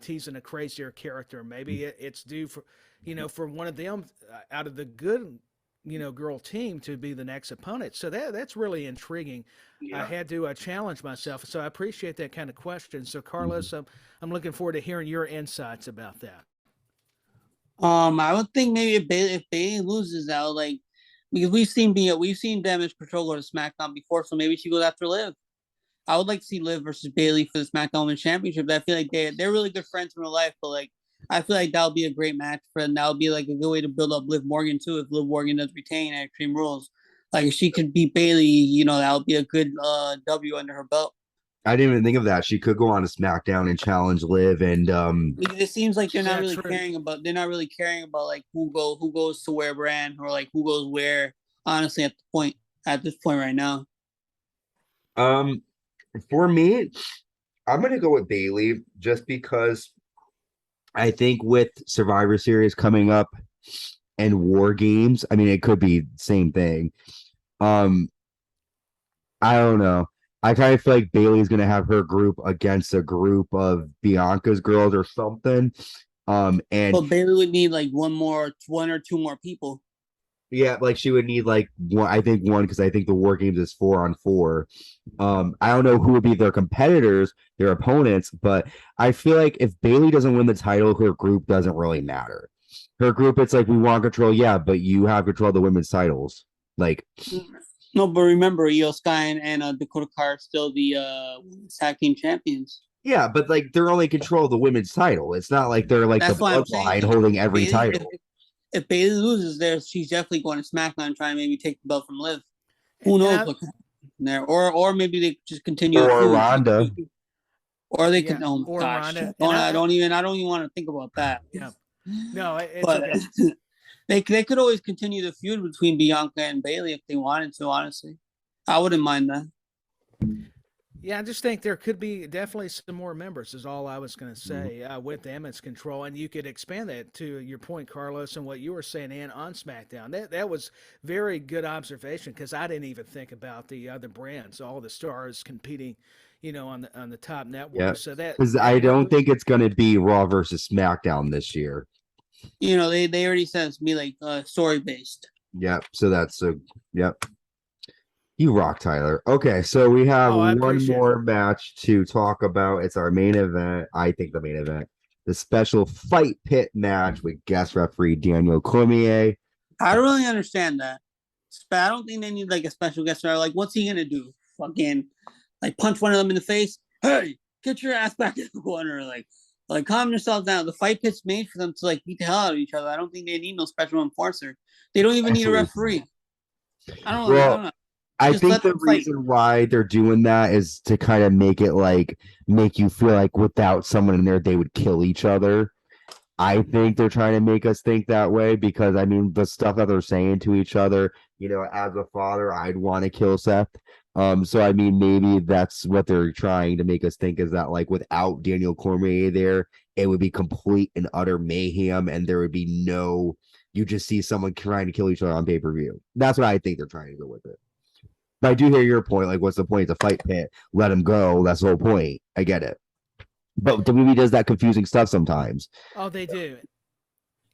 teasing a crazier character. Maybe it's due for for one of them out of the good girl team to be the next opponent. So that's really intriguing. Yeah. I had to challenge myself. So I appreciate that kind of question. So Carlos, I'm looking forward to hearing your insights about that. I would think maybe if Bayley loses out, like, because we've seen Damage Control go to SmackDown before, so maybe she goes after Liv. I would like to see Liv versus Bayley for the SmackDown Women's Championship. I feel like they're really good friends in real life, but like I feel like that would be a great match for them. That would be like a good way to build up Liv Morgan too. If Liv Morgan does retain at Extreme Rules, like if she could beat Bayley, that would be a good W under her belt. I didn't even think of that. She could go on to SmackDown and challenge Liv, and it seems like they're not really caring about like who goes to where brand or like who goes where. Honestly, at this point right now. For me, I'm gonna go with Bayley just because I think with Survivor Series coming up and War Games, I mean it could be the same thing. I don't know. I kind of feel like Bayley's gonna have her group against a group of Bianca's girls or something. And Bayley would need like one or two more people. Yeah, like she would need like one. I think one because I think the War Games is 4-on-4. I don't know who would be their competitors, their opponents, but I feel like if Bayley doesn't win the title, her group doesn't really matter. Her group, it's like we want control, yeah, but you have control of the women's titles. Like, no, but remember, Io Sky and Dakota Kai are still the tag team champions. Yeah, but like they're only control of the women's title. It's not like they're like that's the bloodline holding every title. If Bayley loses there, she's definitely going to SmackDown and try and maybe take the belt from Liv. Who knows what can happen there? Or maybe they just continue. Or Rhonda. Or they can. Oh my gosh! I don't even want to think about that. Yeah. No, it's but okay. they could always continue the feud between Bianca and Bayley if they wanted to. Honestly, I wouldn't mind that. Yeah, I just think there could be definitely some more members is all I was going to say with Damage Control. And you could expand that to your point, Carlos, and what you were saying, and on SmackDown. That was very good observation because I didn't even think about the other brands, all the stars competing, on the top network. Yeah. So because I don't think it's going to be Raw versus SmackDown this year. They already said it's be like story based. Yep. So that's yep. You rock, Tyler. Okay, so we have one more match to talk about. It's our main event. I think the main event. The special fight pit match with guest referee Daniel Cormier. I don't really understand that. But I don't think they need like a special guest referee. Like, what's he gonna do? Fucking like punch one of them in the face? Hey, get your ass back in the corner. Like calm yourself down. The fight pit's made for them to like beat the hell out of each other. I don't think they need no special enforcer. They don't even need a referee. I don't know. I think the reason why they're doing that is to kind of make you feel like without someone in there, they would kill each other. I think they're trying to make us think that way because, I mean, the stuff that they're saying to each other, as a father, I'd want to kill Seth. So, I mean, maybe that's what they're trying to make us think is that, like, without Daniel Cormier there, it would be complete and utter mayhem and there would be you just see someone trying to kill each other on pay-per-view. That's what I think they're trying to go with it. But I do hear your point. Like, what's the point? It's a fight pit. Let him go. That's the whole point. I get it. But WWE does that confusing stuff sometimes. Oh, they do.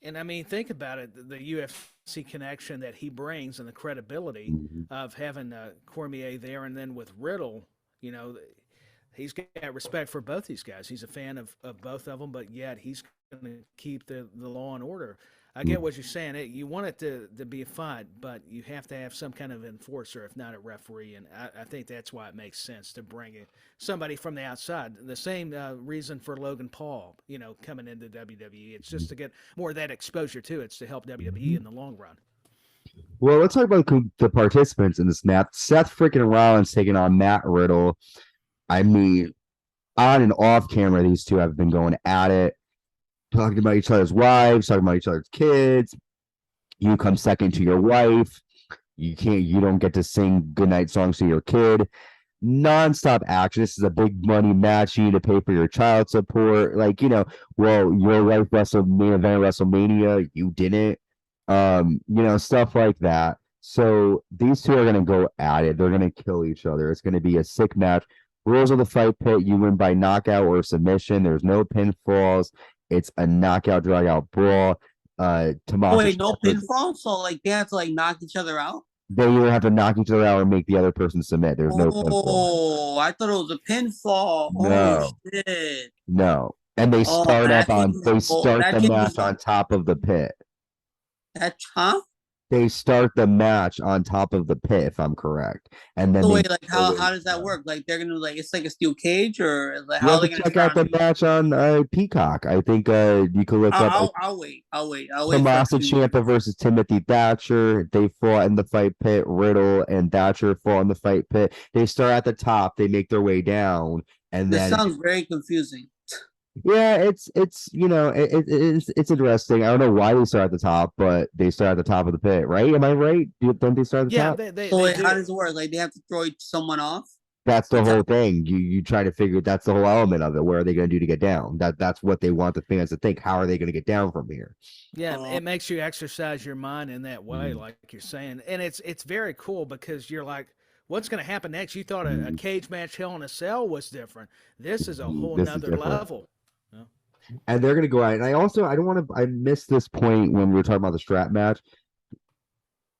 And I mean, think about it. The UFC connection that he brings and the credibility of having Cormier there. And then with Riddle, he's got respect for both these guys. He's a fan of both of them, but yet he's going to keep the law and order. I get what you're saying. You want it to be a fight, but you have to have some kind of enforcer, if not a referee. And I think that's why it makes sense to bring in somebody from the outside. The same reason for Logan Paul, coming into WWE. It's just to get more of that exposure too. It's to help WWE in the long run. Well, let's talk about the participants in this match. Seth freaking Rollins taking on Matt Riddle. I mean, on and off camera, these two have been going at it, talking about each other's wives, talking about each other's kids. You come second to your wife. You don't get to sing goodnight songs to your kid. Non-stop action. This is a big money match. You need to pay for your child support. Like, your wife main event WrestleMania, you didn't. Stuff like that. So these two are gonna go at it. They're gonna kill each other. It's gonna be a sick match. Rules of the fight pit: you win by knockout or submission. There's no pinfalls. It's a knockout drag out brawl. Wait, no pinfall? So they have to knock each other out? They either have to knock each other out or make the other person submit. There's no pinfall. Oh, I thought it was a pinfall. No. Oh shit. No. And they start the match on top of the pit. They start the match on top of the pit, if I'm correct. And then how does that work? They're gonna it's like a steel cage, or how are they gonna check out the match on Peacock? I think you can look up. I'll wait. Tommaso Ciampa versus Timothy Thatcher. They fought in the fight pit. Riddle and Thatcher fought in the fight pit. They start at the top. They make their way down, and then this sounds very confusing. Yeah, it's interesting. I don't know why they start at the top, but they start at the top of the pit, right? Am I right? Don't they start at the top? How does it work? They have to throw someone off? That's the whole thing. You try to figure that's the whole element of it. What are they going to do to get down? That's what they want the fans to think. How are they going to get down from here? Yeah, it makes you exercise your mind in that way, like you're saying, and it's very cool because you're like, what's going to happen next? You thought a cage match, Hell in a Cell, was different. This is a whole nother level. And they're going to go out. And I missed this point when we were talking about the strap match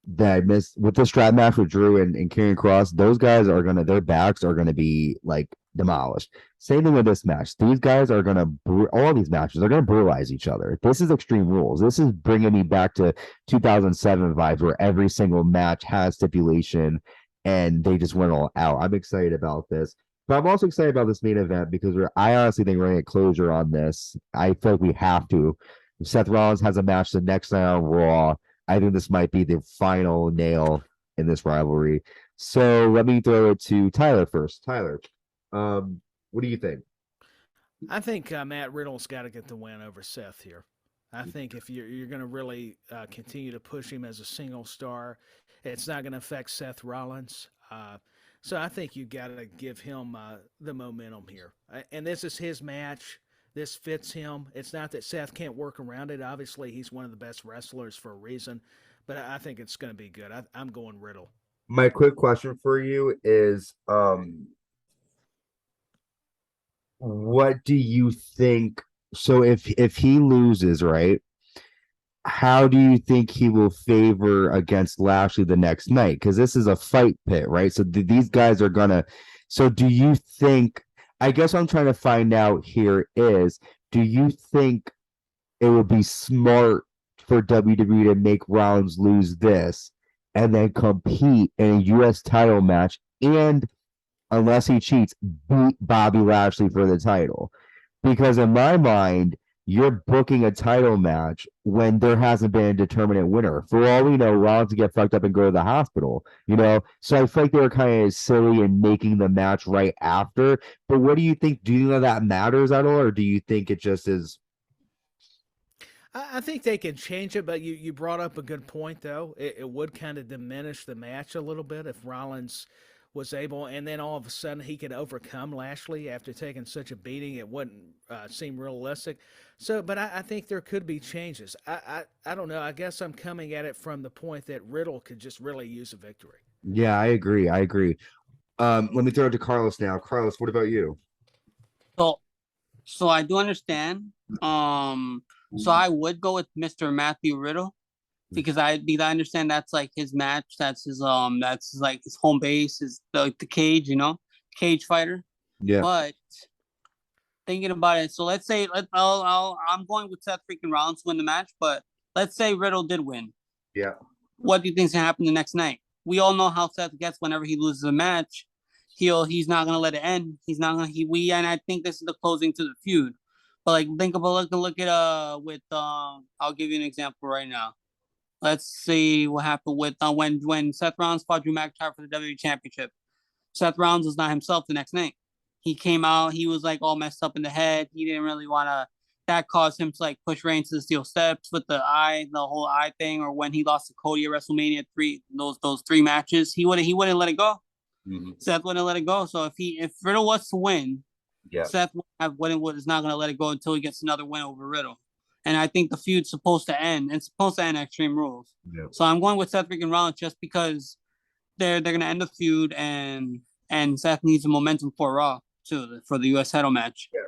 that I missed with the strap match with Drew and Karrion Kross. Those guys their backs are going to be demolished. Same thing with this match. These guys are going to, all these matches are going to brutalize each other. This is Extreme Rules. This is bringing me back to 2007 vibes where every single match has stipulation and they just went all out. I'm excited about this. But I'm also excited about this main event because I honestly think we're going to get closure on this. I feel like we have to. If Seth Rollins has a match the next night on Raw, I think this might be the final nail in this rivalry. So let me throw it to Tyler first. Tyler, what do you think? I think Matt Riddle's got to get the win over Seth here. I think if you're going to really continue to push him as a single star, it's not going to affect Seth Rollins. So I think you got to give him the momentum here. And this is his match. This fits him. It's not that Seth can't work around it. Obviously, he's one of the best wrestlers for a reason. But I think it's going to be good. I'm going Riddle. My quick question for you is, what do you think? So if he loses, right? How do you think he will favor against Lashley the next night? Because this is a fight pit, right? So these guys are gonna. So do you think? I guess what I'm trying to find out here is: do you think it would be smart for WWE to make Rollins lose this and then compete in a U.S. title match and, unless he cheats, beat Bobby Lashley for the title? Because in my mind, you're booking a title match when there hasn't been a determinate winner. For all we know, Rollins will get fucked up and go to the hospital, So I feel like they were kind of silly in making the match right after. But what do you think? Do you know that matters at all, or do you think it just is? I think they can change it, but you brought up a good point, though. It would kind of diminish the match a little bit if Rollins was able, and then all of a sudden he could overcome Lashley after taking such a beating. It wouldn't seem realistic. So, but I think there could be changes. I don't know. I guess I'm coming at it from the point that Riddle could just really use a victory. Yeah, I agree. Let me throw it to Carlos now. Carlos, what about you? So I do understand. So I would go with Mr. Matthew Riddle. Because I understand that's his match, that's his his home base, is the cage, cage fighter. Yeah. But thinking about it, so let's say I'm going with Seth freaking Rollins to win the match, but let's say Riddle did win. Yeah. What do you think's gonna happen the next night? We all know how Seth gets whenever he loses a match. He's not gonna let it end. He's not gonna and I think this is the closing to the feud. But like think about look at with I'll give you an example right now. Let's see what happened with when Seth Rollins fought Drew McIntyre for the WWE Championship. Seth Rollins was not himself the next night. He came out, he was like all messed up in the head. He didn't really want to. That caused him to like push Reigns to the steel steps with the whole eye thing, or when he lost to Cody at WrestleMania 3, those 3 matches, he wouldn't let it go. Mm-hmm. Seth wouldn't let it go. So if Riddle was to win, Seth is not gonna let it go until he gets another win over Riddle. And I think the feud's supposed to end. It's supposed to end Extreme Rules. Yeah. So I'm going with Seth freaking Rollins just because they're gonna end the feud and Seth needs the momentum for Raw too, for the US title match. Yeah.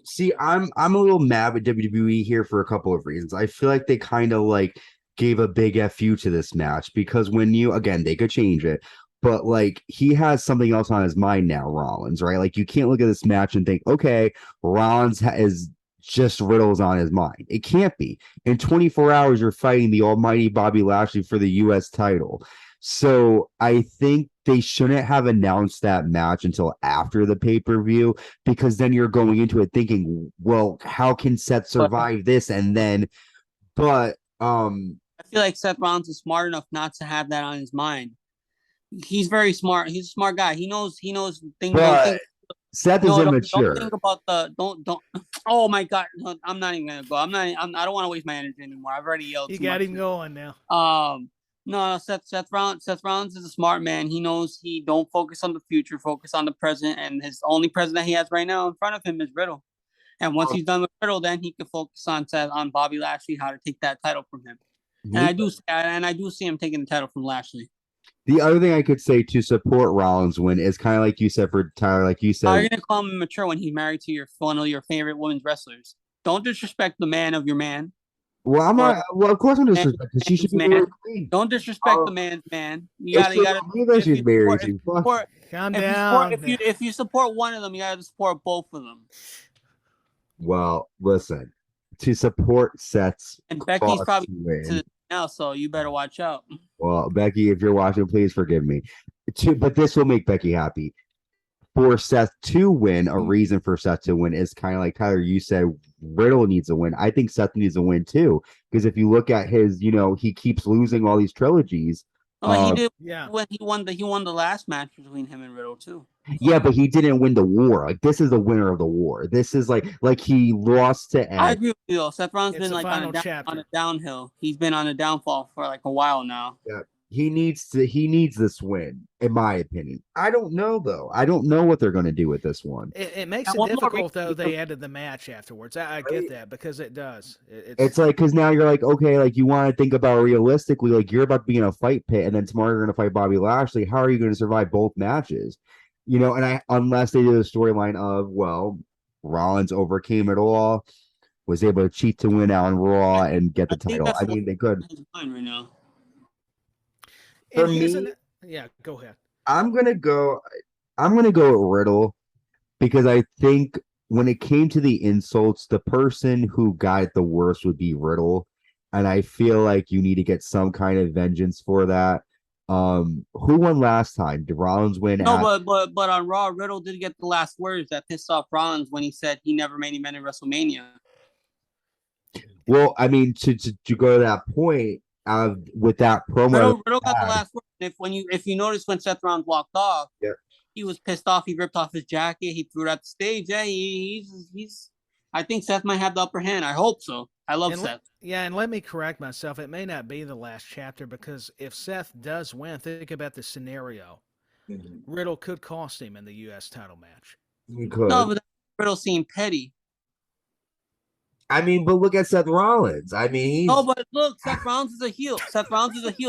See, I'm a little mad with WWE here for a couple of reasons. I feel like they kind of like gave a big FU to this match because when they could change it, but like he has something else on his mind now, Rollins, right? Like you can't look at this match and think, okay, Rollins is just Riddle's on his mind. It can't be. In 24 hours, you're fighting the almighty Bobby Lashley for the US title. So I think they shouldn't have announced that match until after the pay-per-view, because then you're going into it thinking, well, how can Seth survive this? And then, but I feel like Seth Rollins is smart enough not to have that on his mind. He's very smart. He's a smart guy. He knows things. But Seth is immature. Don't think about don't. Oh my God! No, I'm not even gonna go. I don't want to waste my energy anymore. I've already yelled. You got him going now. No, Seth Rollins is a smart man. He knows he don't focus on the future, focus on the present, and his only present that he has right now in front of him is Riddle. And once he's done with Riddle, then he can focus on Bobby Lashley, how to take that title from him. Mm-hmm. And I do see him taking the title from Lashley. The other thing I could say to support Rollins' win is kind of like you said for Tyler, like you said. How are you gonna call him immature when he's married to one of your favorite women's wrestlers? Don't disrespect the man of your man. Well, I'm not. Well, of course I'm disrespecting because she should be married. Don't disrespect the man's man. You gotta. She's married to. Calm down. If you support one of them, you gotta support both of them. Well, listen. To support Seth's and Becky's probably to now, so you better watch out. Well, Becky, if you're watching, please forgive me. But this will make Becky happy. For Seth to win, a reason for Seth to win is kind of like Tyler, you said Riddle needs a win. I think Seth needs a win too. Because if you look at his, he keeps losing all these trilogies. He did. Yeah. When he won the last match between him and Riddle too. Yeah, but he didn't win the war. Like this is the winner of the war. This is like he lost to Ed. I agree with you though. Seth Rollins been like on a downhill. He's been on a downfall for like a while now. Yeah. He needs this win, in my opinion. I don't know though. I don't know what they're going to do with this one. It makes it difficult though. They added the match afterwards. I get that because it does. It's like because now you're like, okay, like you want to think about realistically, like you're about to be in a fight pit, and then tomorrow you're going to fight Bobby Lashley. How are you going to survive both matches? And unless they do the storyline of, well, Rollins overcame it all, was able to cheat to win out on Raw and get the title. I mean, they could. Right now. For me, yeah, go ahead. I'm gonna go with Riddle because I think when it came to the insults, the person who got it the worst would be Riddle, and I feel like you need to get some kind of vengeance for that. Who won last time? Did Rollins win? No, but on Raw, Riddle did get the last words that pissed off Rollins when he said he never made him in WrestleMania. Well, I mean, to go to that point. With that promo, Riddle got the last word. If you notice when Seth Rollins walked off, yeah, he was pissed off. He ripped off his jacket. He threw it at the stage. Yeah, he's. I think Seth might have the upper hand. I hope so. I love Seth. And let me correct myself. It may not be the last chapter because if Seth does win, think about the scenario. Mm-hmm. Riddle could cost him in the U.S. title match. He could. No, but Riddle seemed petty. I mean, but look at Seth Rollins. I mean, but look, Seth Rollins is a heel.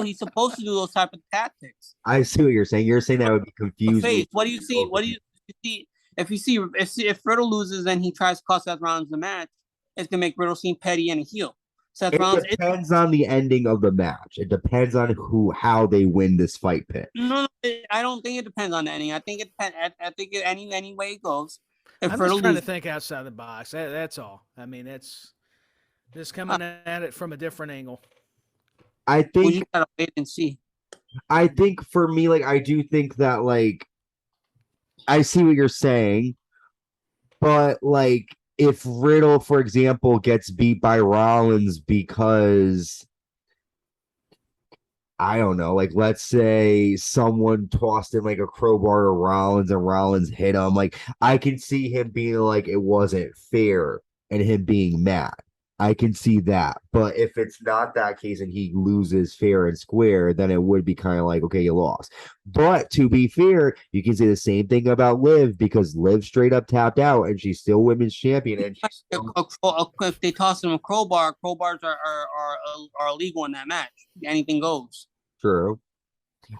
He's supposed to do those type of tactics. I see what you're saying. You're saying that would be confusing. What do you see? What do you see? If Riddle loses and he tries to cost Seth Rollins the match, it's gonna make Riddle seem petty and a heel. It depends on the ending of the match. It depends on how they win this fight pit. No, I don't think it depends on the ending. I think it depends. I think any way it goes. I'm just trying to think outside the box. That's all. I mean, Just coming at it from a different angle. I We think just gotta wait and see. I think for me, like I do think that like I see what you're saying, but like if Riddle, for example, gets beat by Rollins because I don't know, like let's say someone tossed in like a crowbar to Rollins and Rollins hit him, like I can see him being like it wasn't fair and him being mad. I can see that. But if it's not that case and he loses fair and square, then it would be kind of like, okay, you lost. But to be fair, you can say the same thing about Liv because Liv straight up tapped out and she's still women's champion. And she's still... If they toss him a crowbar, crowbars are illegal in that match. Anything goes. True.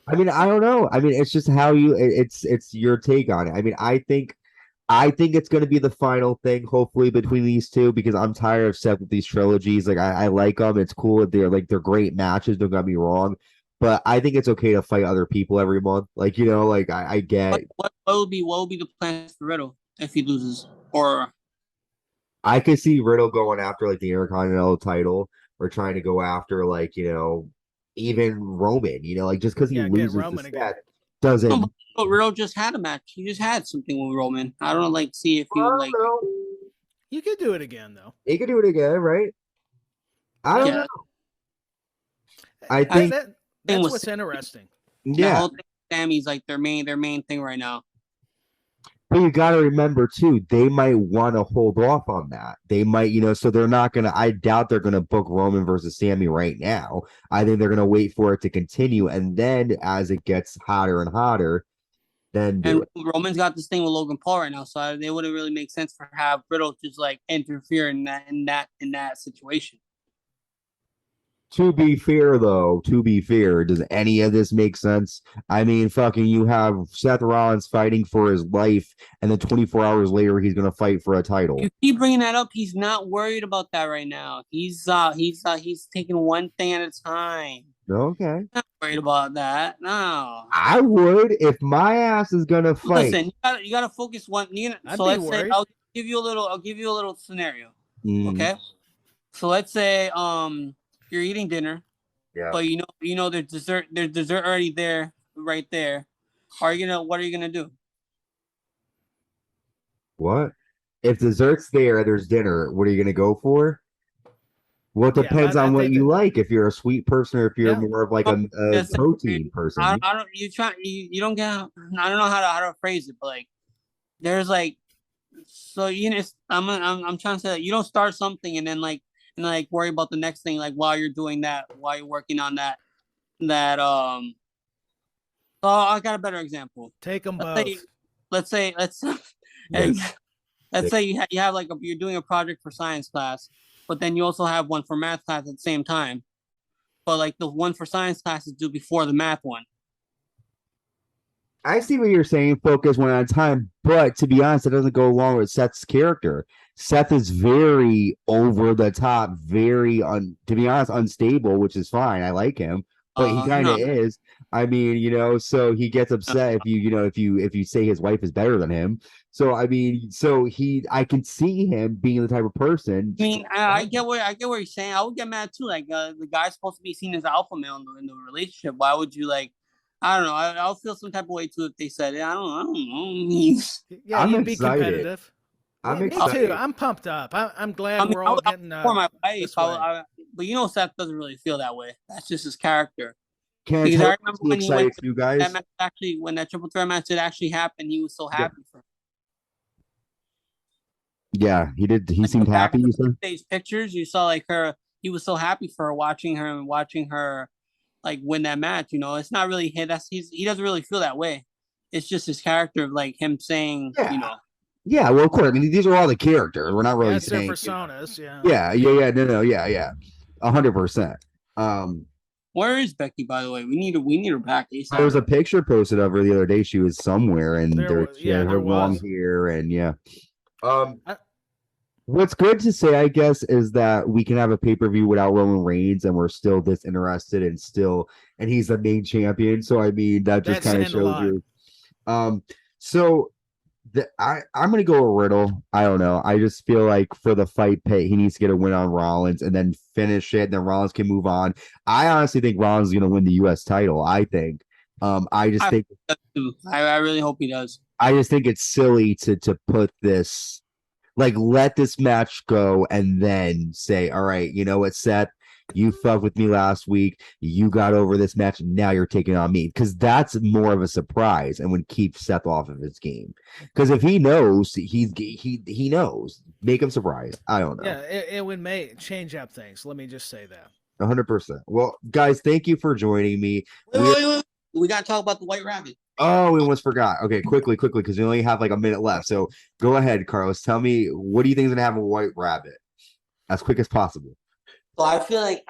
I mean, I don't know. I mean, it's just how it's your take on it. I mean, I think it's going to be the final thing, hopefully, between these two because I'm tired of Seth with these trilogies. Like, I like them. It's cool. They're great matches. Don't get me wrong, but I think it's okay to fight other people every month. Like, like I get. What will be the plan for Riddle if he loses? Or I could see Riddle going after like the Intercontinental title or trying to go after like even Roman. Like just because he loses to Seth doesn't. But Riddle just had a match. He just had something with Roman. I don't know, like see if he would like. You could do it again though. He could do it again, right? I don't know. I think that's what's interesting. Yeah, the whole thing with Sammy's like their main thing right now. But you got to remember too, they might want to hold off on that. They might, so they're not gonna. I doubt they're gonna book Roman versus Sammy right now. I think they're gonna wait for it to continue, and then as it gets hotter and hotter. And Roman's got this thing with Logan Paul right now, so it wouldn't really make sense for have Riddle just like interfere in that situation. To be fair, does any of this make sense? I mean, fucking, you have Seth Rollins fighting for his life, and then 24 hours later, he's gonna fight for a title. You keep bringing that up. He's not worried about that right now. He's taking one thing at a time. Okay. Not worried about that. No. I would if my ass is gonna fight. Listen, you gotta focus one. So let's say I'll give you a little scenario. Okay. So let's say you're eating dinner. Yeah. But you know there's dessert already there, right there. What are you gonna do? What? If dessert's there's dinner, what are you gonna go for? Well, it depends on what you like. If you're a sweet person, or if you're more of like a protein person. I don't. You don't get. I don't know how to phrase it, but like, there's like, so I'm trying to say that you don't start something and then worry about the next thing while you're doing that, while you're working on that. Oh, I got a better example. Take them both. Let's say you have you're doing a project for science class. But then you also have one for math class at the same time. But the one for science class is due before the math one. I see what you're saying, focus one at a time. But to be honest, it doesn't go along with Seth's character. Seth is very over the top, very, to be honest, unstable, which is fine. I like him. But he kind of is. I mean, so he gets upset if you say his wife is better than him. So I mean, I can see him being the type of person. I mean, I get what you're saying. I would get mad too. The guy's supposed to be seen as alpha male in the relationship. Why would you I don't know. I'll feel some type of way too if they said it. I don't know. Yeah, I'm you'd be excited. competitive. I'm excited. Me too. I'm pumped up. I'm glad we're all getting for my wife. But Seth doesn't really feel that way. That's just his character. I remember when he went to that match, actually, when that triple threat match did actually happen, he was so happy for him. Yeah, he did. He seemed happy. You said these pictures, you saw he was so happy for her, watching her win that match. It's not really him. He doesn't really feel that way. It's just his character of him saying, Yeah, well, of course. I mean, these are all the characters. We're not really saying their personas. Yeah. No, 100%. Where is Becky, by the way? We need her back. There was a picture posted of her the other day. She was somewhere, and she had her long hair, and what's good to say, I guess, is that we can have a pay-per-view without Roman Reigns, and we're still this interested, and he's the main champion. So I mean, that just kind of shows you. So I'm gonna go with Riddle. I don't know. I just feel like for the fight pit, he needs to get a win on Rollins and then finish it. And then Rollins can move on. I honestly think Rollins is gonna win the U.S. title. I think. I just think. I really hope he does. I just think it's silly to put this, like, let this match go and then say, all right, you know what, Seth, you fucked with me last week. You got over this match. Now you're taking on me, because that's more of a surprise and would keep Seth off of his game. Because if he knows, he knows. Make him surprised. I don't know. Yeah, it would change up things. Let me just say that. 100%. Well, guys, thank you for joining me. Wait. We got to talk about the White Rabbit. Oh, we almost forgot. Okay, quickly, because we only have like a minute left. So go ahead, Carlos. Tell me, what do you think is gonna happen with White Rabbit as quick as possible? So I feel like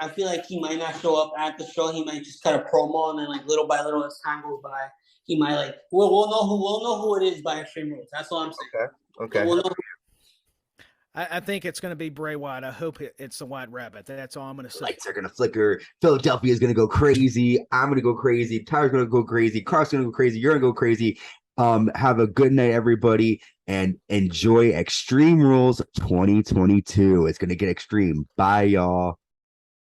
he might not show up at the show. He might just cut a promo, and then like little by little as time goes by, he might like we'll know who it is by Extreme Rules. That's all I'm saying. Okay. So we'll know. I think it's going to be Bray Wyatt. I hope it's the White Rabbit. That's all I'm going to say. Lights are gonna flicker. Philadelphia is gonna go crazy. I'm gonna go crazy. Tyler's gonna go crazy. Carl's gonna go crazy. You're gonna go crazy. Have a good night, everybody, and enjoy Extreme Rules 2022. It's gonna get extreme. Bye, y'all.